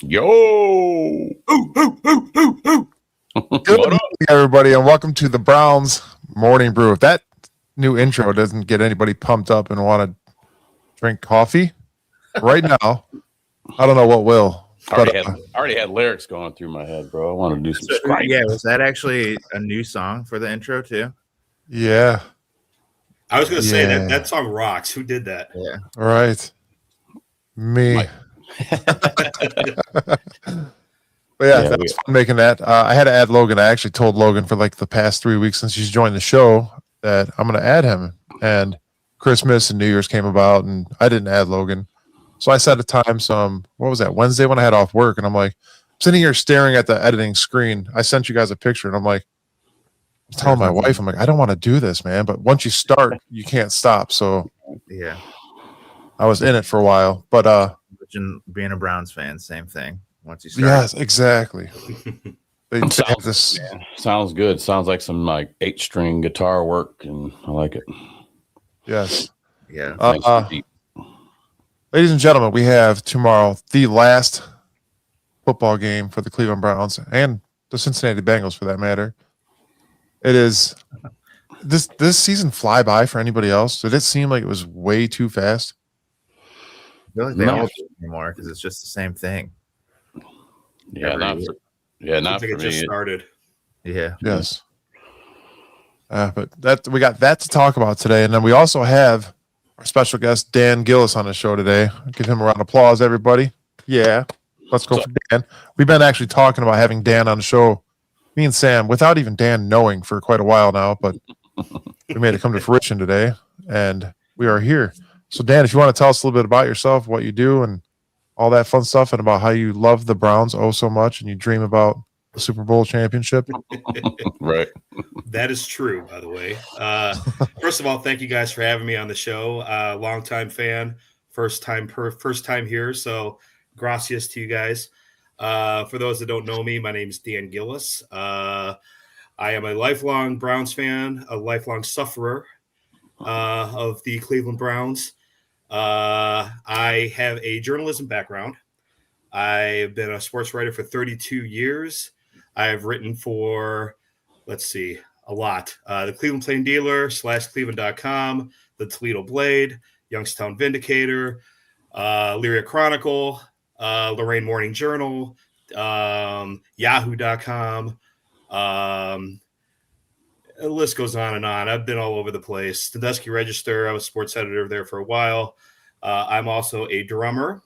Yo! Ooh, ooh, ooh, ooh, ooh. Good morning, everybody, and welcome to the Browns Morning Brew. If that new intro doesn't get anybody pumped up and want to drink coffee right now, I don't know what will. I already had lyrics going through my head, bro. I want to do some scraping. Yeah, was that actually a new song for the intro too? Yeah. I was going to say that song rocks. Who did that? Yeah. All right. Me. But yeah, that was fun making that. I had to add Logan. I actually told Logan for like the past 3 weeks since he's joined the show that I'm going to add him. And Christmas and New Year's came about, and I didn't add Logan. So I set a time what was that, Wednesday when I had off work, and I'm like, sitting here staring at the editing screen. I sent you guys a picture, and I'm like, I was telling my wife, I'm like, I don't want to do this, man. But once you start, you can't stop. So yeah, I was in it for a while. But being a Browns fan, same thing. Once you start, yes, exactly. Sounds good. Sounds like some like 8-string guitar work, and I like it. Yes. Yeah. Ladies and gentlemen, we have tomorrow the last football game for the Cleveland Browns and the Cincinnati Bengals, for that matter. It is this season fly by for anybody else? Did it seem like it was way too fast? I feel like they don't do it anymore because it's just the same thing. Yeah, not for me. It just started. Yeah. Yes. But we got that to talk about today, and then we also have our special guest Dan Gilles on the show today. Give him a round of applause, everybody. Yeah, let's go for Dan. We've been actually talking about having Dan on the show, me and Sam, without even Dan knowing for quite a while now, but we made it come to fruition today, and we are here. So, Dan, if you want to tell us a little bit about yourself, what you do, and all that fun stuff, and about how you love the Browns so much, and you dream about the Super Bowl championship. Right. That is true, by the way. First of all, thank you guys for having me on the show. Longtime fan, first time here. So gracias to you guys. For those that don't know me, my name is Dan Gilles. I am a lifelong Browns fan, a lifelong sufferer of the Cleveland Browns. I have a journalism background. I've been a sports writer for 32 years. I've written for, a lot. The Cleveland Plain Dealer / Cleveland.com, the Toledo Blade, Youngstown Vindicator, Lyria Chronicle, Lorraine Morning Journal, Yahoo.com. The list goes on and on. I've been all over the place. The Dusky Register, I was sports editor there for a while. I'm also a drummer.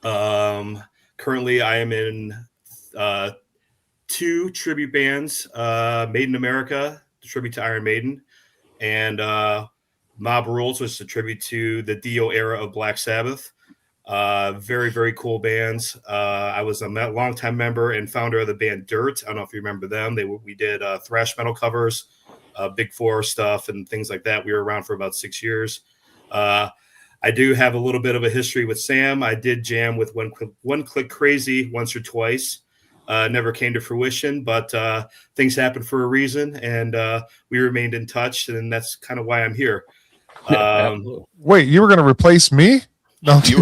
Currently, I am in 2 tribute bands, Made in America, the tribute to Iron Maiden, and Mob Rules, which is a tribute to the Dio era of Black Sabbath. Very, very cool bands. I was a longtime member and founder of the band Dirt. I don't know if you remember them. We did thrash metal covers, Big Four stuff, and things like that. We were around for about 6 years. I do have a little bit of a history with Sam. I did jam with One Click Crazy once or twice. Never came to fruition, but things happen for a reason, and we remained in touch, and that's kind of why I'm here. Wait, you were going to replace me? No, you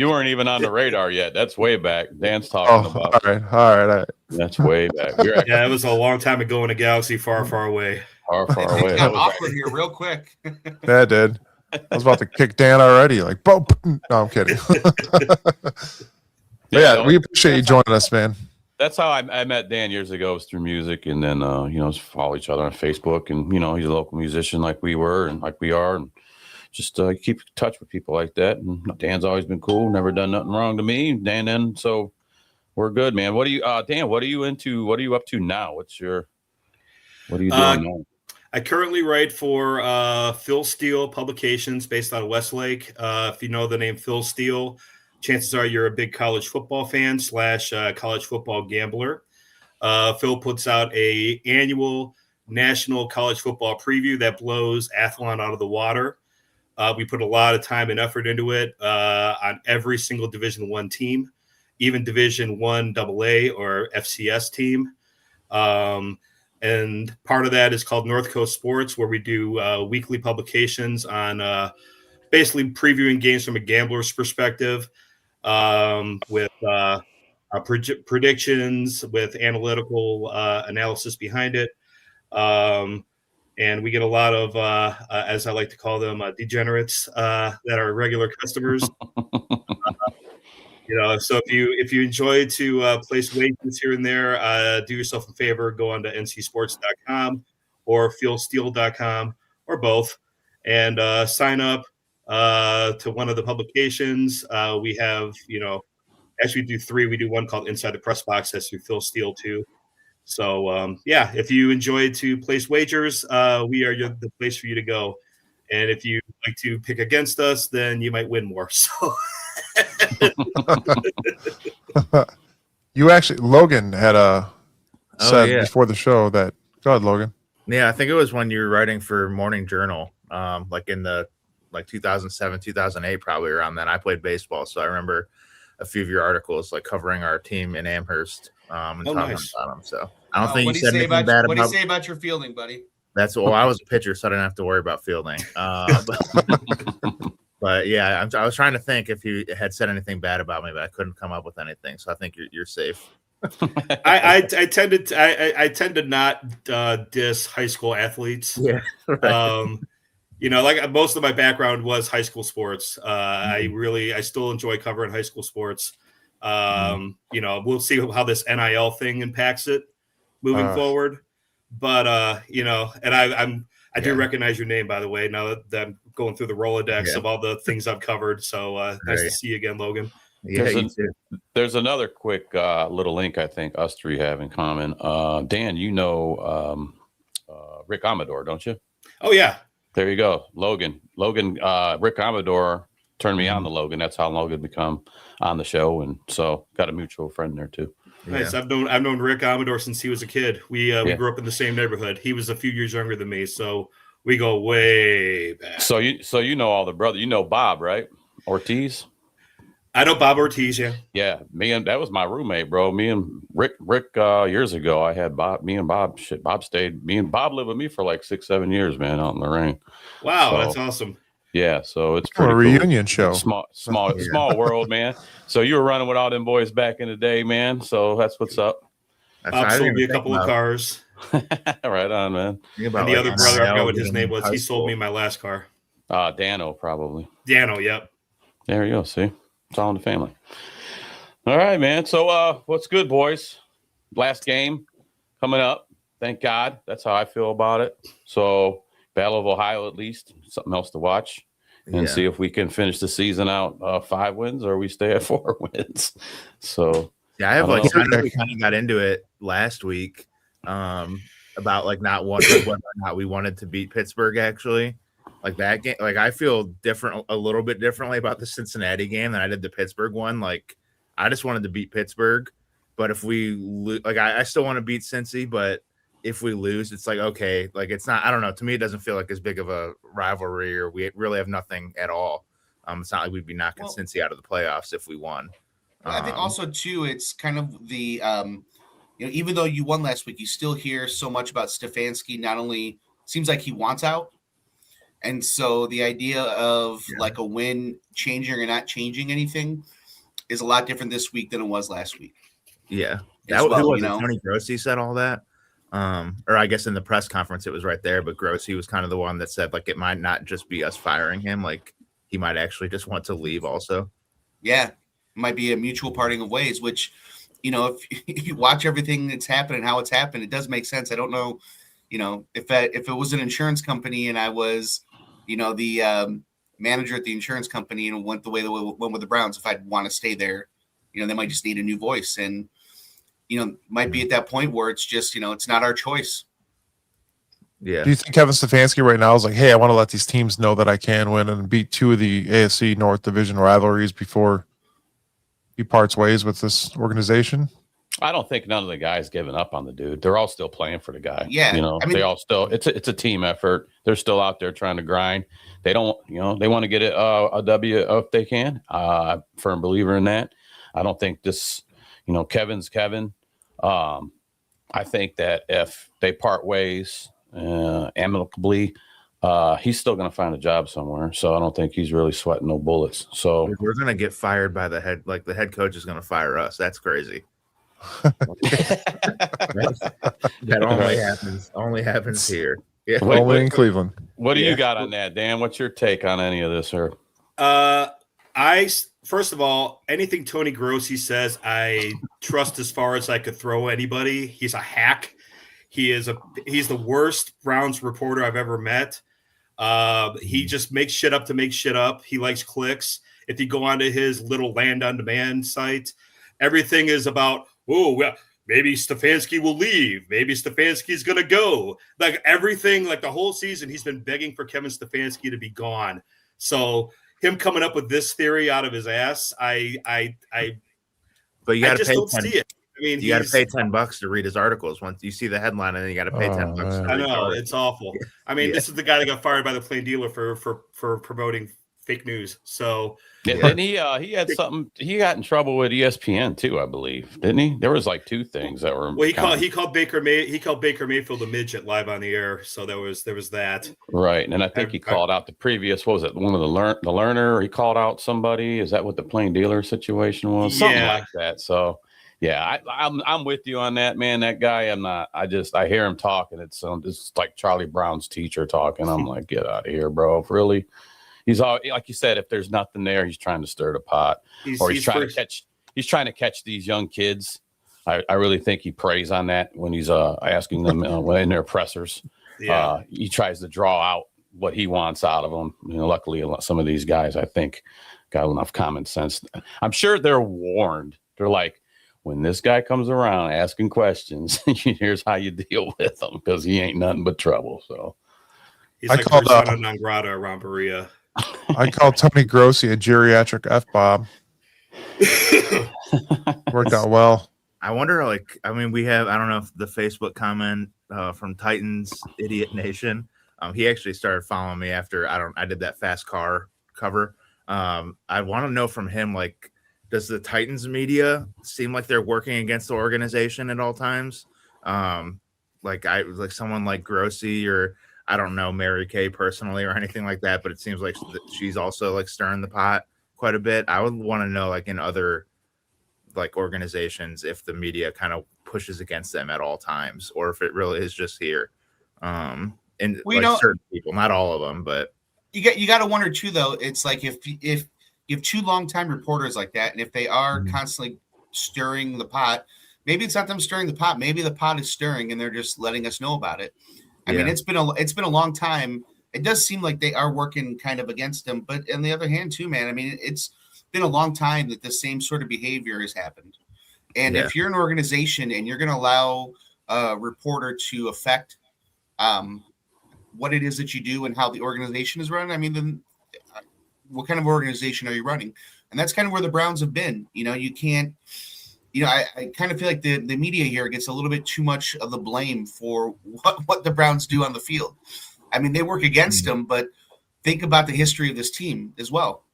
weren't even on the radar yet. That's way back. Dan's talking about. All right. That's way back. Yeah, it was a long time ago in a galaxy far, far away. Far away. Got awkward here real quick. Yeah, it did. I was about to kick Dan already. Like, boom. No, I'm kidding. Yeah, we appreciate you joining us, man. That's how I met Dan years ago, was through music, and then follow each other on Facebook, and he's a local musician like we were and like we are, and just keep in touch with people like that. And Dan's always been cool, never done nothing wrong to me. Dan, so we're good, man. What do you, Dan? What are you into? What are you up to now? What are you doing now? I currently write for Phil Steele Publications, based out of Westlake. If you know the name Phil Steele, chances are you're a big college football fan / college football gambler. Phil puts out a annual national college football preview that blows Athlon out of the water. We put a lot of time and effort into it on every single Division I team, even Division I AA or FCS team. And part of that is called North Coast Sports, where we do weekly publications on basically previewing games from a gambler's perspective. with predictions, with analytical analysis behind it. And we get a lot of, as I like to call them, degenerates that are regular customers. So if you enjoy to place wagers here and there, do yourself a favor, go on to ncsports.com or fieldsteel.com or both, and sign up to one of the publications. We have, actually do 3. We do one called Inside the Press Box. That's through Phil Steele too. So if you enjoy to place wagers, we are the place for you to go. And if you like to pick against us, then you might win more. So You actually, Logan had said before the show that. Go ahead, Logan. Yeah, I think it was when you were writing for Morning Journal, like in the 2007, 2008, probably around then. I played baseball, so I remember a few of your articles like covering our team in Amherst and talking about them. So I don't think you said anything bad about. What do you say about your fielding, buddy? That's I was a pitcher, so I didn't have to worry about fielding. But yeah, I was trying to think if you had said anything bad about me, but I couldn't come up with anything. So I think you're safe. I tend to not diss high school athletes. Yeah. Right. Like most of my background was high school sports. I still enjoy covering high school sports. We'll see how this NIL thing impacts it moving forward. But and I do recognize your name, by the way, now that I'm going through the Rolodex of all the things I've covered. So nice to see you again, Logan. Yeah, there's another quick little link I think us 3 have in common. Dan, Rick Amador, don't you? Oh yeah. There you go. Logan, Rick Amador turned me on to Logan. That's how Logan become on the show. And so got a mutual friend there too. Nice. I've known Rick Amador since he was a kid. We grew up in the same neighborhood. He was a few years younger than me, so we go way back. So you know all the brothers. You know Bob, right? Ortiz. I know Bob Ortiz. Yeah. Yeah. That was my roommate, bro. Me and Rick years ago. I had Bob. Me and Bob. Shit. Bob stayed. Me and Bob lived with me for like 6-7 years, man, out in Lorraine. Wow, that's awesome. Yeah, so it's pretty reunion show. Small world, man. So you were running with all them boys back in the day, man. So that's what's up. Bob sold me a couple of cars. Right on, man. And the other brother, I forgot what his name was. He sold me my last car. Dano, probably. Dano, yep. There you go. See, it's all in the family. All right, man. So what's good, boys? Last game coming up. Thank God. That's how I feel about it. So Battle of Ohio, at least something else to watch and see if we can finish the season out 5 wins or we stay at 4 wins. So yeah, I have I know we kind of got into it last week about not whether or not we wanted to beat Pittsburgh. Actually, like that game, I feel a little bit differently about the Cincinnati game than I did the Pittsburgh one. I just wanted to beat Pittsburgh, but if we I still want to beat Cincy, but if we lose, it's okay, it's not, I don't know. To me, it doesn't feel like as big of a rivalry, or we really have nothing at all. It's not like we'd be knocking Cincy out of the playoffs if we won. I think also too, it's kind of the, even though you won last week, you still hear so much about Stefanski. Not only seems like he wants out, and so the idea of a win changing or not changing anything is a lot different this week than it was last week. Yeah, Tony Grossi said all that. Or I guess in the press conference it was right there, but Grossi was kind of the one that said it might not just be us firing him, he might actually just want to leave also. Yeah, it might be a mutual parting of ways, which, if you watch everything that's happened and how it's happened, it does make sense. I don't know, if it was an insurance company and I was, the manager at the insurance company and went the way that we went with the Browns, if I'd want to stay there, they might just need a new voice, and might be at that point where it's just, it's not our choice. Yeah. Do you think Kevin Stefanski right now is hey, I want to let these teams know that I can win and beat 2 of the AFC North Division rivalries before he parts ways with this organization? I don't think none of the guys giving up on the dude. They're all still playing for the guy. Yeah. They all still, it's a team effort. They're still out there trying to grind. They don't, they want to get a W if they can. Firm believer in that. I don't think this, Kevin's Kevin. I think that if they part ways amicably, he's still going to find a job somewhere. So I don't think he's really sweating no bullets. So We're gonna get fired by the head. Like the head coach is gonna fire us. That's crazy. That only happens here. Yeah. Wait, Only in Cleveland. what do Yeah. you got on that, Dan? What's your take on any of this, sir? First of all, anything Tony Grossi says, I trust as far as I could throw anybody. He's a hack. He's the worst Browns reporter I've ever met. He just makes shit up to make shit up. He likes clicks. If you go onto his little land on demand site, everything is about, oh, well, maybe Stefanski will leave. Maybe Stefanski's going to go. Like everything, like the whole season, he's been begging for Kevin Stefanski to be gone. So him coming up with this theory out of his ass, But you got to just pay don't 10, see it. I mean, you got to pay $10 to read his articles. Once you see the headline, and then you got to pay $10 to man. read I the know article. it's awful. I mean, this is the guy that got fired by the Plain Dealer for promoting fake news. So Didn't he had something, he got in trouble with ESPN too, I believe, didn't he? There was like 2 things that were, well, he called Baker Mayfield a midget live on the air. So there was that. right. And then I think he called out the previous, what was it, one of the learner, he called out somebody. Is that what the Plain Dealer situation was? Something Yeah. like that. So yeah, I'm with you on that, man. That guy, I hear him talking. It's like Charlie Brown's teacher talking. I'm like, get out of here, bro. Really? He's all, like you said, if there's nothing there, he's trying to stir the pot, he's trying to catch these young kids. I really think he preys on that when he's asking them in their pressers. Yeah. He tries to draw out what he wants out of them. Luckily, some of these guys, I think, got enough common sense. I'm sure they're warned. They're like, when this guy comes around asking questions, here's how you deal with him, because he ain't nothing but trouble. So He's I like called, persona non grata around Berea. I called Tony Grossi a geriatric F-bomb. Worked out well. I wonder, we have, I don't know if the Facebook comment from Titans Idiot Nation. He actually started following me after I did that fast car cover. I want to know from him, like, does the Titans media seem like they're working against the organization at all times? Like someone like Grossi, or I don't know Mary Kay personally or anything like that, but it seems like she's also like stirring the pot quite a bit. I would want to know, like, in other like organizations, if the media kind of pushes against them at all times, or if it really is just here. And certain people, not all of them, but you got to wonder too, though. It's like if you have 2 longtime reporters like that, and if they are constantly stirring the pot, maybe it's not them stirring the pot. Maybe the pot is stirring, and they're just letting us know about it. I mean, it's been a long time. It does seem like they are working kind of against them, but on the other hand, too, man. I mean, it's been a long time that the same sort of behavior has happened. And if you're an organization and you're going to allow a reporter to affect what it is that you do and how the organization is run, I mean, then what kind of organization are you running? And that's kind of where the Browns have been. You can't, I kind of feel like the media here gets a little bit too much of the blame for what the Browns do on the field. I mean, they work against them, but think about the history of this team as well.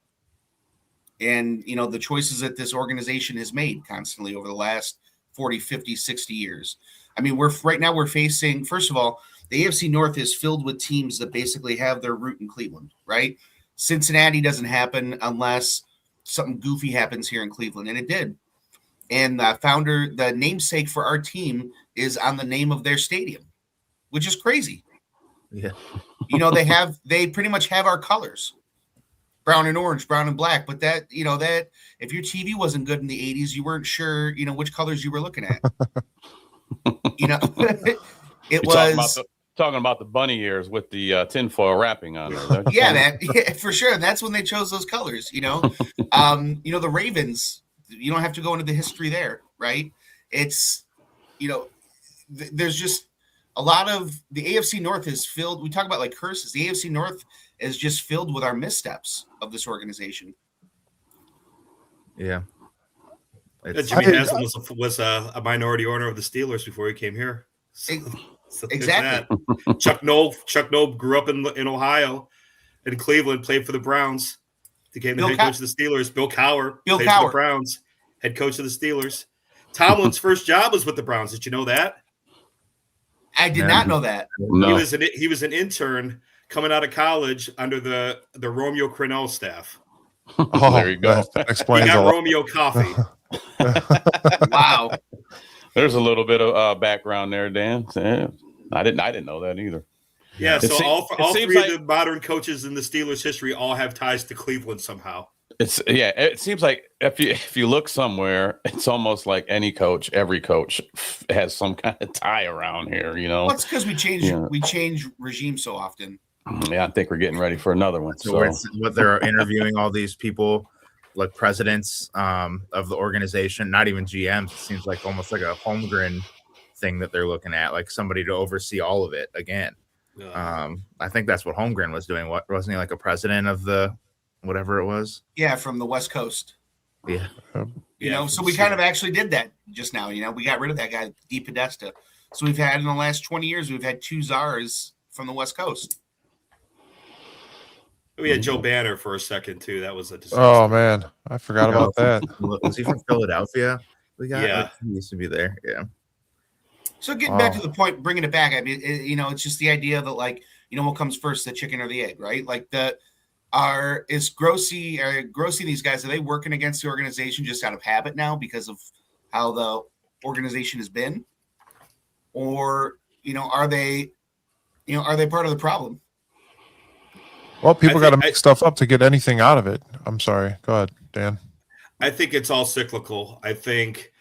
And, the choices that this organization has made constantly over the last 40, 50, 60 years. I mean, right now we're facing, first of all, the AFC North is filled with teams that basically have their root in Cleveland, right? Cincinnati doesn't happen unless something goofy happens here in Cleveland, and it did. And the namesake for our team is on the name of their stadium, which is crazy. Yeah. They pretty much have our colors. Brown and orange, brown and black. But that if your TV wasn't good in the 80s, you weren't sure, which colors you were looking at. It was talking about the bunny ears with the tinfoil wrapping on there. Yeah, for sure. And that's when they chose those colors, the Ravens, you don't have to go into the history there, right? It's, there's just a lot of the AFC North is filled. We talk about like curses. The AFC North is just filled with our missteps of this organization. Yeah. Jimmy Haslam was a minority owner of the Steelers before he came here. So exactly. Chuck Noll grew up in Ohio, in Cleveland, played for the Browns, became the head coach of the Steelers. Bill Cowher played for the Browns, head coach of the Steelers. Tomlin's first job was with the Browns. Did you know that? I did not know that. No. He was an intern coming out of college under the Romeo Crennel staff. Oh, There you go. That He explains a got lot. Romeo coffee. Wow. There's a little bit of background there, Dan. Yeah, I didn't know that either. Yeah, It so se- all it seems three like- of the modern coaches in the Steelers' history all have ties to Cleveland somehow. It seems like if you look somewhere, it's almost like every coach has some kind of tie around here, you know. Well, it's because we change regime so often. Yeah, I think we're getting ready for another one. So So what they're interviewing all these people, like presidents of the organization, not even GMs. It seems like almost like a Holmgren thing that they're looking at, like somebody to oversee all of it again. I think that's what Holmgren was doing. What wasn't he, like a president of the whatever it was? Yeah, from the West Coast. Yeah. You know, so we kind of actually did that just now. You know, we got rid of that guy, D. Podesta. So we've had in the last 20 years, we've had 2 czars from the West Coast. We had Joe Banner for a second too. That was a disaster. Oh man, I forgot about that. Was he from Philadelphia? We got Yeah. like, he used to be there. Yeah. So getting back to the point, bringing it back, I mean, you know, it's just the idea that, like, you know, what comes first, the chicken or the egg, right? Like is Grossi these guys, are they working against the organization just out of habit now because of how the organization has been? Or, you know, are they part of the problem? Well, people got to think- make stuff up to get anything out of it. I'm sorry. Go ahead, Dan. I think it's all cyclical. I think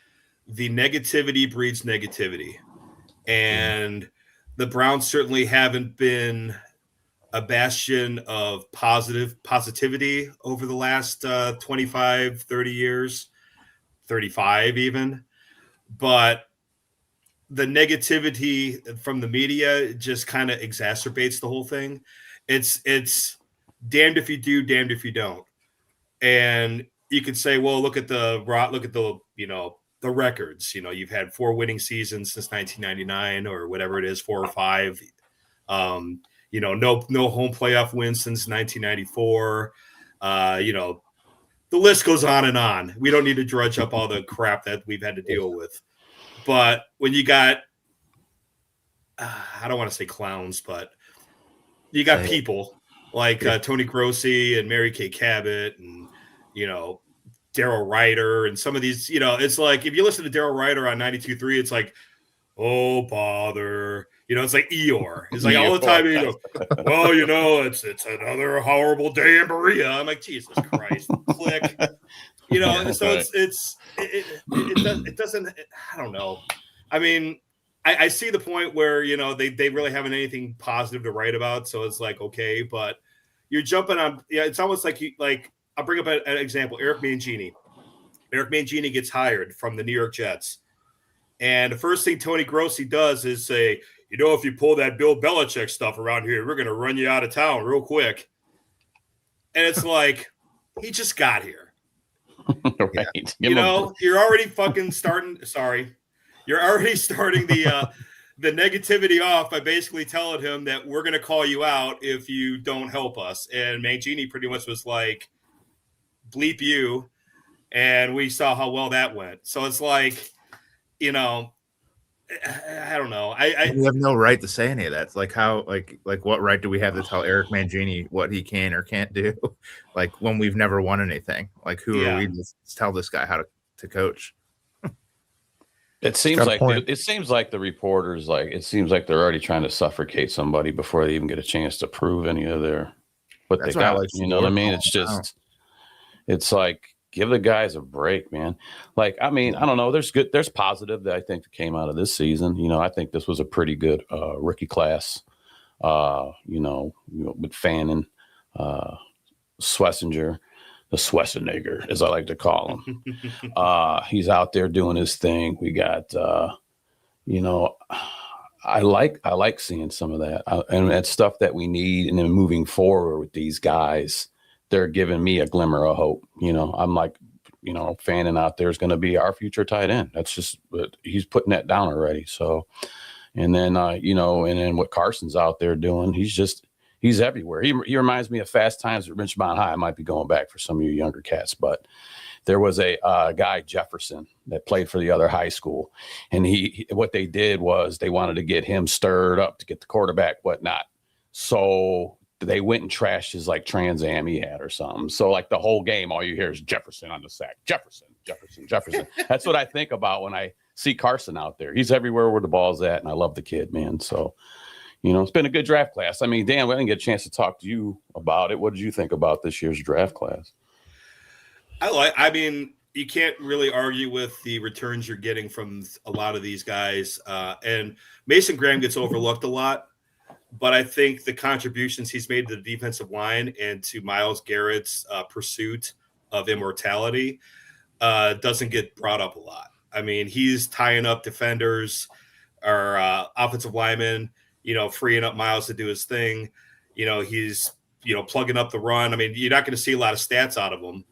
the negativity breeds negativity. And the Browns certainly haven't been a bastion of positivity over the last 25, 30 years, 35 even. But the negativity from the media just kind of exacerbates the whole thing. It's damned if you do, damned if you don't. And you could say, well, look at the you know, the records. You know, you've had 4 winning seasons since 1999 or whatever it is, 4 or 5. You know, no home playoff wins since 1994. You know, the list goes on and on. We don't need to drudge up all the crap that we've had to deal with. But when you got, I don't want to say clowns, but you got people like Tony Grossi and Mary Kay Cabot and, you know, Darryl Ryder and some of these, you know, it's like if you listen to Darryl Ryder on 92.3, it's like, oh, bother. You know, it's like Eeyore. It's like all the time, you know, well, you know, it's another horrible day in Berea. I'm like, Jesus Christ, click. You know, so it doesn't, I don't know. I mean, I see the point where, you know, they really haven't anything positive to write about. So it's like, okay, but you're jumping on, yeah, it's almost like I'll bring up an example. Eric Mangini. Eric Mangini gets hired from the New York Jets. And the first thing Tony Grossi does is say, you know, if you pull that Bill Belichick stuff around here, we're going to run you out of town real quick. And it's like, he just got here. right. You know, you're already fucking starting. Sorry. You're already starting the negativity off by basically telling him that we're going to call you out if you don't help us. And Mangini pretty much was like, bleep you. And we saw how well that went. So it's like, you know, I don't know. We have no right to say any of that. It's like how, like what right do we have to tell Eric Mangini what he can or can't do? Like when we've never won anything. Like who are we to tell this guy how to coach? It seems like the reporters, like it seems like they're already trying to suffocate somebody before they even get a chance to prove any of what they got. You know what I mean? It's just, it's like, give the guys a break, man. Like, I mean, I don't know. There's positive that I think that came out of this season. You know, I think this was a pretty good rookie class. You know, with Fannin, Schlesinger, the Schwarzenegger, as I like to call him. He's out there doing his thing. We got, you know, I like seeing some of that, and that's stuff that we need. And then moving forward with these guys, they're giving me a glimmer of hope. You know, I'm like, you know, Fannin out there is going to be our future tight end. That's just, he's putting that down already. So, and then, you know, and then what Carson's out there doing, he's everywhere. He reminds me of Fast Times at Richmond High. I might be going back for some of you younger cats, but there was a guy, Jefferson, that played for the other high school. And what they did was they wanted to get him stirred up to get the quarterback, whatnot. So they went and trashed his like Trans Am he had or something. So like the whole game, all you hear is Jefferson on the sack. Jefferson. That's what I think about when I see Carson out there. He's everywhere where the ball's at, and I love the kid, man. So, it's been a good draft class. I mean, Dan, we didn't get a chance to talk to you about it. What did you think about this year's draft class? I mean, you can't really argue with the returns you're getting from a lot of these guys. And Mason Graham gets overlooked a lot. But I think the contributions he's made to the defensive line and to Myles Garrett's pursuit of immortality doesn't get brought up a lot. I mean, he's tying up defenders or offensive linemen, freeing up Myles to do his thing. He's, plugging up the run. I mean, you're not going to see a lot of stats out of him.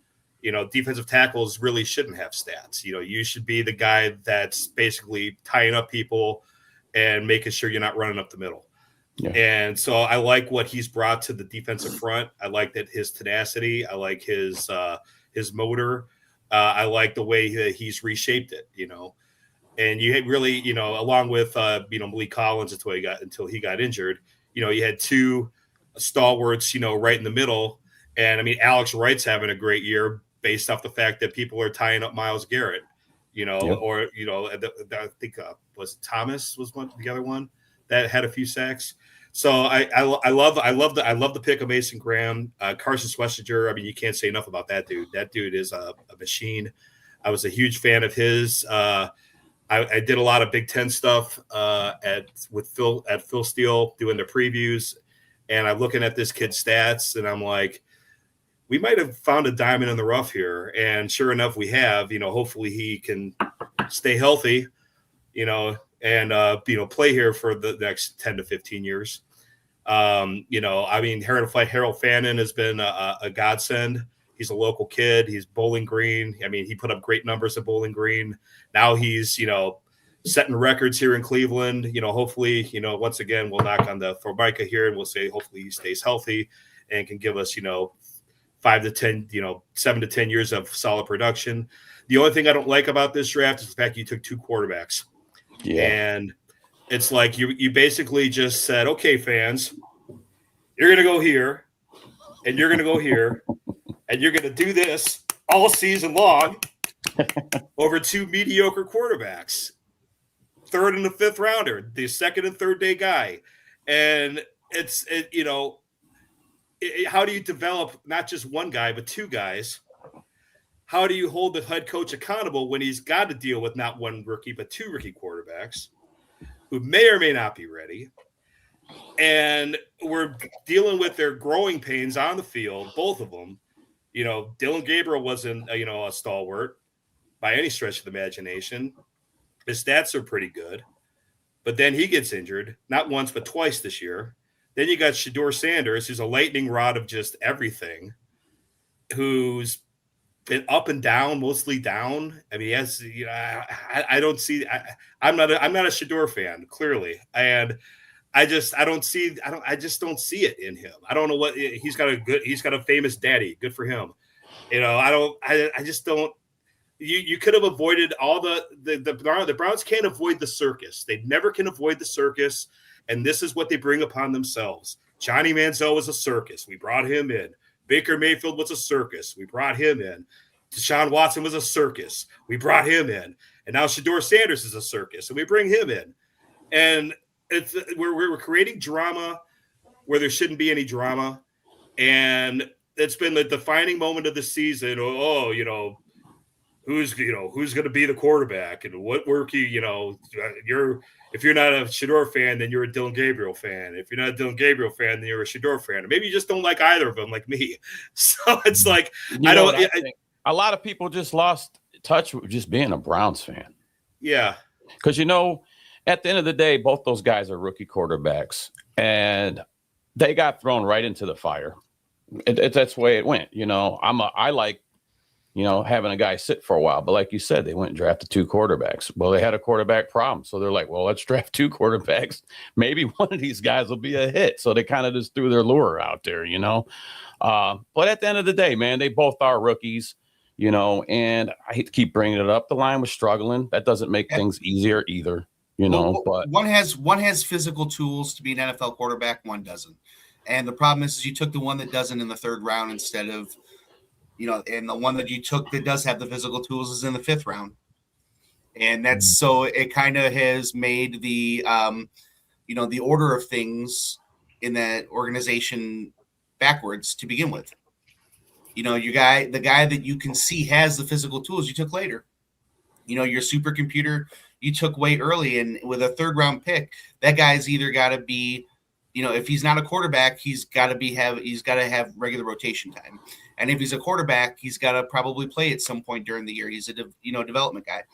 Defensive tackles really shouldn't have stats. You should be the guy that's basically tying up people and making sure you're not running up the middle. Yeah. And so I like what he's brought to the defensive front. I like that his tenacity. I like his motor. I like the way that he's reshaped it, And you had really, along with Malik Collins until he got injured, you had two stalwarts, right in the middle. And I mean, Alex Wright's having a great year based off the fact that people are tying up Myles Garrett, yep. Or I think was Thomas was the other one that had a few sacks. So I love the pick of Mason Graham. Carson Schlesinger, I mean, you can't say enough about that dude. That dude is a machine. I was a huge fan of his. I did a lot of Big Ten stuff at Phil Steele doing the previews, and I'm looking at this kid's stats, and I'm like, we might have found a diamond in the rough here. And sure enough, we have. Hopefully he can stay healthy. And play here for the next 10 to 15 years. I mean, Harold Fannin has been a godsend. He's a local kid. He's Bowling Green. I mean, he put up great numbers at Bowling Green. Now he's, setting records here in Cleveland. Hopefully, once again, we'll knock on the Formica here and we'll say hopefully he stays healthy and can give us, 5 to 10, 7 to 10 years of solid production. The only thing I don't like about this draft is the fact you took two quarterbacks. Yeah. And it's like you basically just said, okay, fans, you're going to go here and you're going to go here and you're going to do this all season long over two mediocre quarterbacks, third and the fifth rounder, the second and third day guy. And how do you develop not just one guy, but two guys? How do you hold the head coach accountable when he's got to deal with not one rookie, but two rookie quarterbacks who may or may not be ready? And we're dealing with their growing pains on the field, both of them. Dylan Gabriel wasn't, a stalwart by any stretch of the imagination. His stats are pretty good. But then he gets injured, not once, but twice this year. Then you got Shedeur Sanders, who's a lightning rod of just everything, who's been up and down, mostly down. I mean, yes, I don't see. I'm not a Shedeur fan, clearly, and I just don't see it in him. I don't know what he's got a famous daddy. Good for him. I just don't. You could have avoided all the Browns can't avoid the circus. They never can avoid the circus, and this is what they bring upon themselves. Johnny Manziel was a circus. We brought him in. Baker Mayfield was a circus. We brought him in. Deshaun Watson was a circus. We brought him in. And now Shedeur Sanders is a circus, and we bring him in. And we're creating drama where there shouldn't be any drama. And it's been the defining moment of the season. Who's going to be the quarterback and what rookie, if you're not a Shedeur fan, then you're a Dylan Gabriel fan. If you're not a Dylan Gabriel fan, then you're a Shedeur fan. Or maybe you just don't like either of them like me. So it's like, I think a lot of people just lost touch with just being a Browns fan. Yeah. Because, at the end of the day, both those guys are rookie quarterbacks and they got thrown right into the fire. That's the way it went. I like, having a guy sit for a while. But like you said, they went and drafted two quarterbacks. Well, they had a quarterback problem. So they're like, well, let's draft two quarterbacks. Maybe one of these guys will be a hit. So they kind of just threw their lure out there, But at the end of the day, man, they both are rookies, and I hate to keep bringing it up. The line was struggling. That doesn't make things easier either. you know, Well, but one has physical tools to be an NFL quarterback, one doesn't. And the problem is you took the one that doesn't in the third round instead of, and the one that you took that does have the physical tools is in the fifth round. And that's so it kind of has made the, the order of things in that organization backwards to begin with. The guy that you can see has the physical tools you took later. Your supercomputer you took way early, and with a third round pick, that guy's either got to be, if he's not a quarterback, he's got to have regular rotation time, and if he's a quarterback, he's got to probably play at some point during the year. He's a development guy,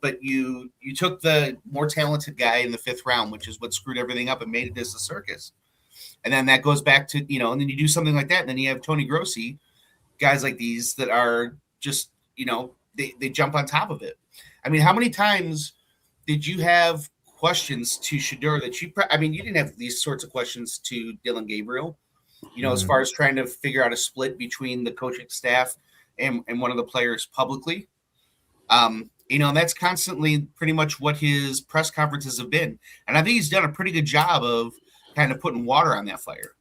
but you took the more talented guy in the fifth round, which is what screwed everything up and made it as a circus. And then that goes back to and then you do something like that, and then you have Tony Grossi, guys like these that are just they jump on top of it. I mean, how many times did you have questions to Shedeur that you didn't have these sorts of questions to Dylan Gabriel, as far as trying to figure out a split between the coaching staff and one of the players publicly. And that's constantly pretty much what his press conferences have been. And I think he's done a pretty good job of kind of putting water on that fire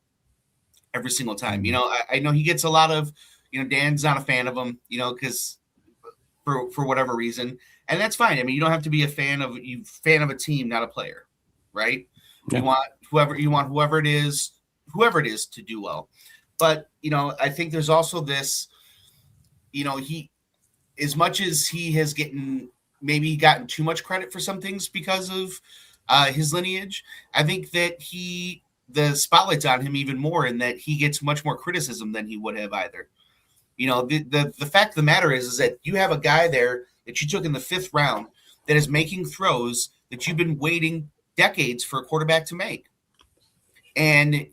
every single time. I know he gets a lot of, Dan's not a fan of him, because for whatever reason, and that's fine. I mean, you don't have to be a fan of a team, not a player, right? Yeah. You want whoever it is to do well. But, I think there's also this, he, as much as he has gotten too much credit for some things because of his lineage, I think that the spotlight's on him even more, in that he gets much more criticism than he would have either. The fact of the matter is that you have a guy there that you took in the fifth round that is making throws that you've been waiting decades for a quarterback to make. And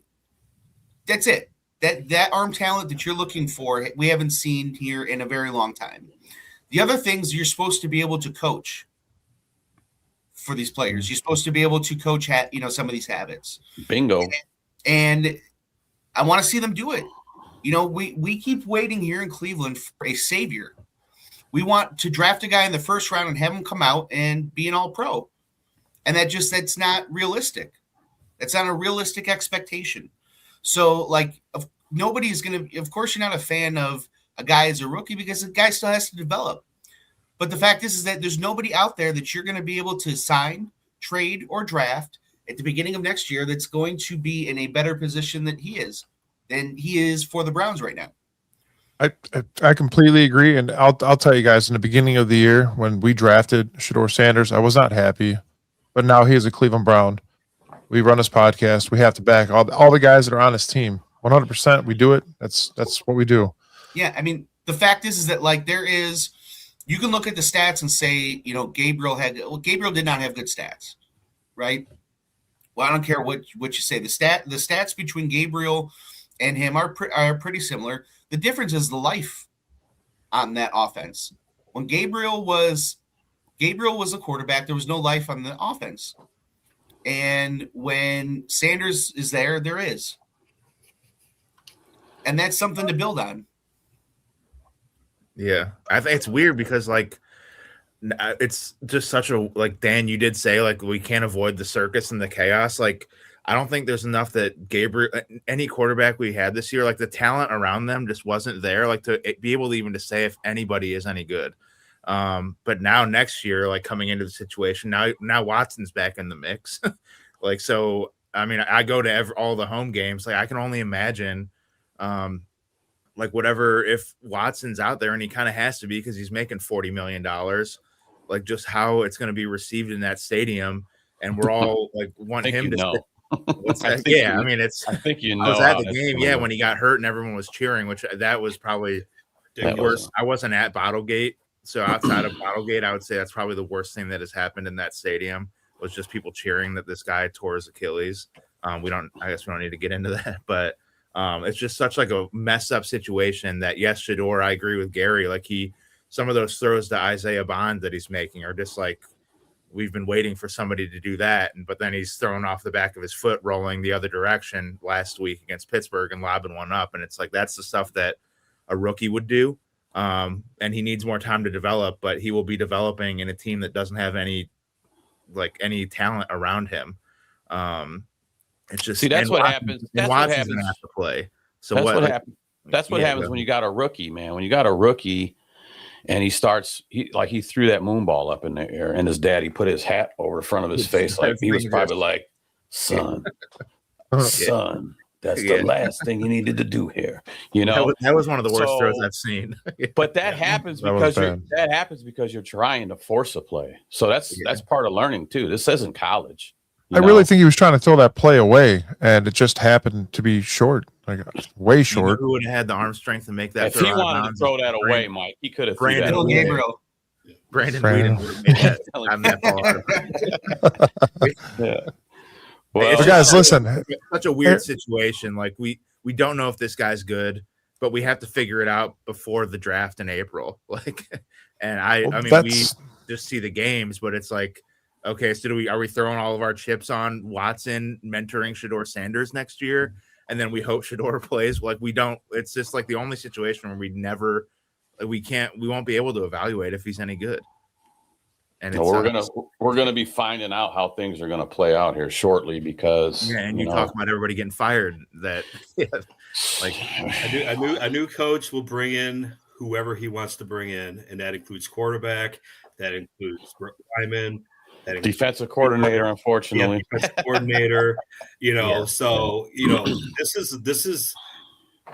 that's it. That arm talent that you're looking for, we haven't seen here in a very long time. The other things you're supposed to be able to coach for these players. You're supposed to be able to coach some of these habits. Bingo. And I want to see them do it. We keep waiting here in Cleveland for a savior. We want to draft a guy in the first round and have him come out and be an all-pro. And that's not realistic. That's not a realistic expectation. So, nobody's going to – of course, you're not a fan of a guy as a rookie, because the guy still has to develop. But the fact is that there's nobody out there that you're going to be able to sign, trade, or draft at the beginning of next year that's going to be in a better position than he is for the Browns right now. I completely agree, and I'll tell you guys, in the beginning of the year when we drafted Shedeur Sanders, I was not happy, but now he is a Cleveland Brown. We run this podcast. We have to back all the guys that are on this team. 100%. We do it. That's what we do. Yeah, I mean, the fact is that you can look at the stats and say, Gabriel did not have good stats, right? Well, I don't care what you say. The stats between Gabriel and him are pretty similar. The difference is the life on that offense. When Gabriel was a quarterback, there was no life on the offense. And when Sanders is there is. And that's something to build on. Yeah. I think it's weird because it's just such a, Dan, you did say, we can't avoid the circus and the chaos. I don't think there's enough that Gabriel, any quarterback we had this year, the talent around them just wasn't there, to be able to even to say if anybody is any good. But now next year, coming into the situation, now Watson's back in the mix. So, I mean, I go to all the home games. I can only imagine, whatever, if Watson's out there, and he kind of has to be because he's making $40 million, just how it's going to be received in that stadium. And we're all want him to sit. What's that? I think I was at the game, when he got hurt and everyone was cheering, which that was probably the worst. I wasn't at Bottlegate, so outside of Bottlegate, I would say that's probably the worst thing that has happened in that stadium was just people cheering that this guy tore his Achilles. I guess we don't need to get into that, but it's just such a messed up situation that Shedeur, I agree with Gary. Some of those throws to Isaiah Bond that he's making are just we've been waiting for somebody to do that. But then he's thrown off the back of his foot, rolling the other direction last week against Pittsburgh and lobbing one up. And it's that's the stuff that a rookie would do. And he needs more time to develop, but he will be developing in a team that doesn't have any like any talent around him. It's just that's and what Watson's- happens. and That's what Watson's happens. gonna have to play. So That's what like, happens. That's what yeah, happens when you got a rookie, man. When you got a rookie and he threw that moon ball up in the air, and his daddy put his hat over the front of his face. Like he was probably like, son, son, that's the last thing you needed to do here. You know, that was one of the worst So- throws I've seen. but that happens That was because bad. that happens because you're trying to force a play. So that's part of learning too. This isn't college. I really think he was trying to throw that play away, and it just happened to be short, like way You know short. who would have had the arm strength to make that if throw he out of wanted to bounds? throw that away, Mike, he could have threw that Brandon Bill away. Gabriel. Brandon Brandon. Whedon would have made that. I'm that ball out of Yeah. It's Well, But guys, listen, It's such a weird situation. Like we don't know if this guy's good, but we have to figure it out before the draft in April. Like, and I mean, we that's just see the games, but it's like, okay, so are we throwing all of our chips on Watson mentoring Shedeur Sanders next year, and then we hope Shedeur plays? Like we don't. It's just like the only situation where we won't be able to evaluate if he's any good. And it's, we're gonna be finding out how things are gonna play out here shortly because and you talk about everybody getting fired. That like A new coach will bring in whoever he wants to bring in, and that includes quarterback, that includes lineman, that includes defensive coordinator, unfortunately. defensive coordinator. Yeah. So this is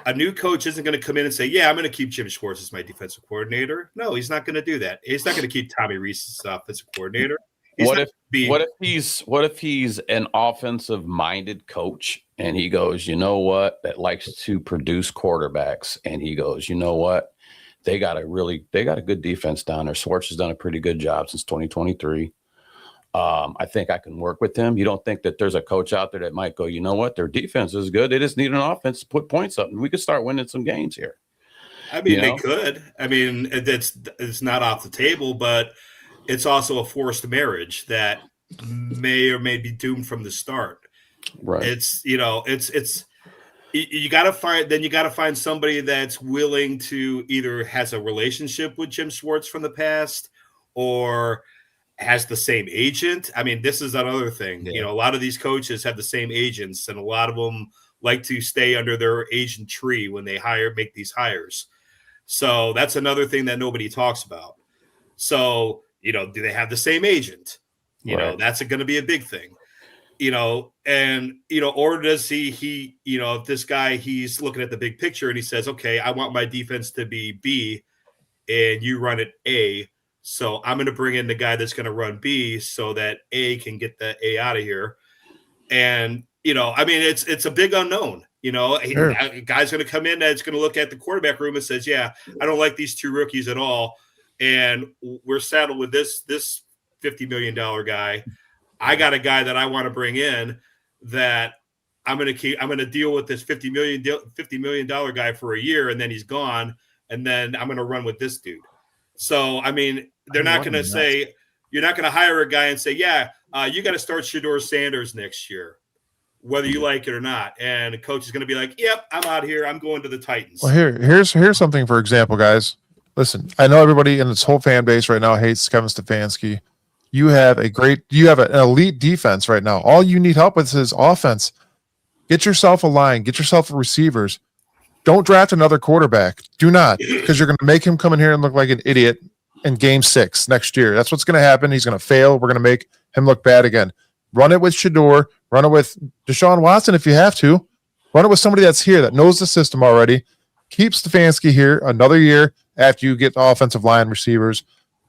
a new coach isn't going to come in and say, "Yeah, I'm going to keep Jim Schwartz as my defensive coordinator." No, he's not going to do that. He's not going to keep Tommy Rees as offensive coordinator. What if he's an offensive minded coach and he goes, you know what, that likes to produce quarterbacks, and he goes, you know what, they got a good defense down there. Schwartz has done a pretty good job since 2023. I think I can work with him. You don't think that there's a coach out there that might go, you know what, their defense is good. They just need an offense to put points up, and we could start winning some games here. I mean, they could. I mean, it's not off the table, but it's also a forced marriage that may or may be doomed from the start. Right. It's you got to find somebody that's willing to either has a relationship with Jim Schwartz from the past or has the same agent. I mean, this is another thing. Yeah. A lot of these coaches have the same agents, and a lot of them like to stay under their agent tree when they make these hires. So that's another thing that nobody talks about. So, do they have the same agent? That's going to be a big thing. Or does he if this guy, he's looking at the big picture and he says, okay, I want my defense to be B and you run it A. So I'm going to bring in the guy that's going to run B so that A can get the A out of here. And, I mean, it's a big unknown. Sure. A guy's going to come in that's going to look at the quarterback room and says, yeah, I don't like these two rookies at all. And we're saddled with this $50 million guy. I got a guy that I want to bring in that I'm going to deal with this $50 million guy for a year, and then he's gone. And then I'm going to run with this dude. So, I mean, they're not going to say, you're not going to hire a guy and say, yeah, you got to start Shedeur Sanders next year, whether you like it or not. And the coach is going to be like, yep, I'm out here. I'm going to the Titans. Well, here's something, for example, guys. Listen, I know everybody in this whole fan base right now hates Kevin Stefanski. You have an elite defense right now. All you need help with is offense. Get yourself a line. Get yourself receivers. Don't draft another quarterback. Do not, because you're going to make him come in here and look like an idiot in Game 6 next year. That's what's going to happen. He's going to fail. We're going to make him look bad again. Run it with Shedeur. Run it with Deshaun Watson if you have to. Run it with somebody that's here that knows the system already. Keep Stefanski here another year after you get the offensive line receivers.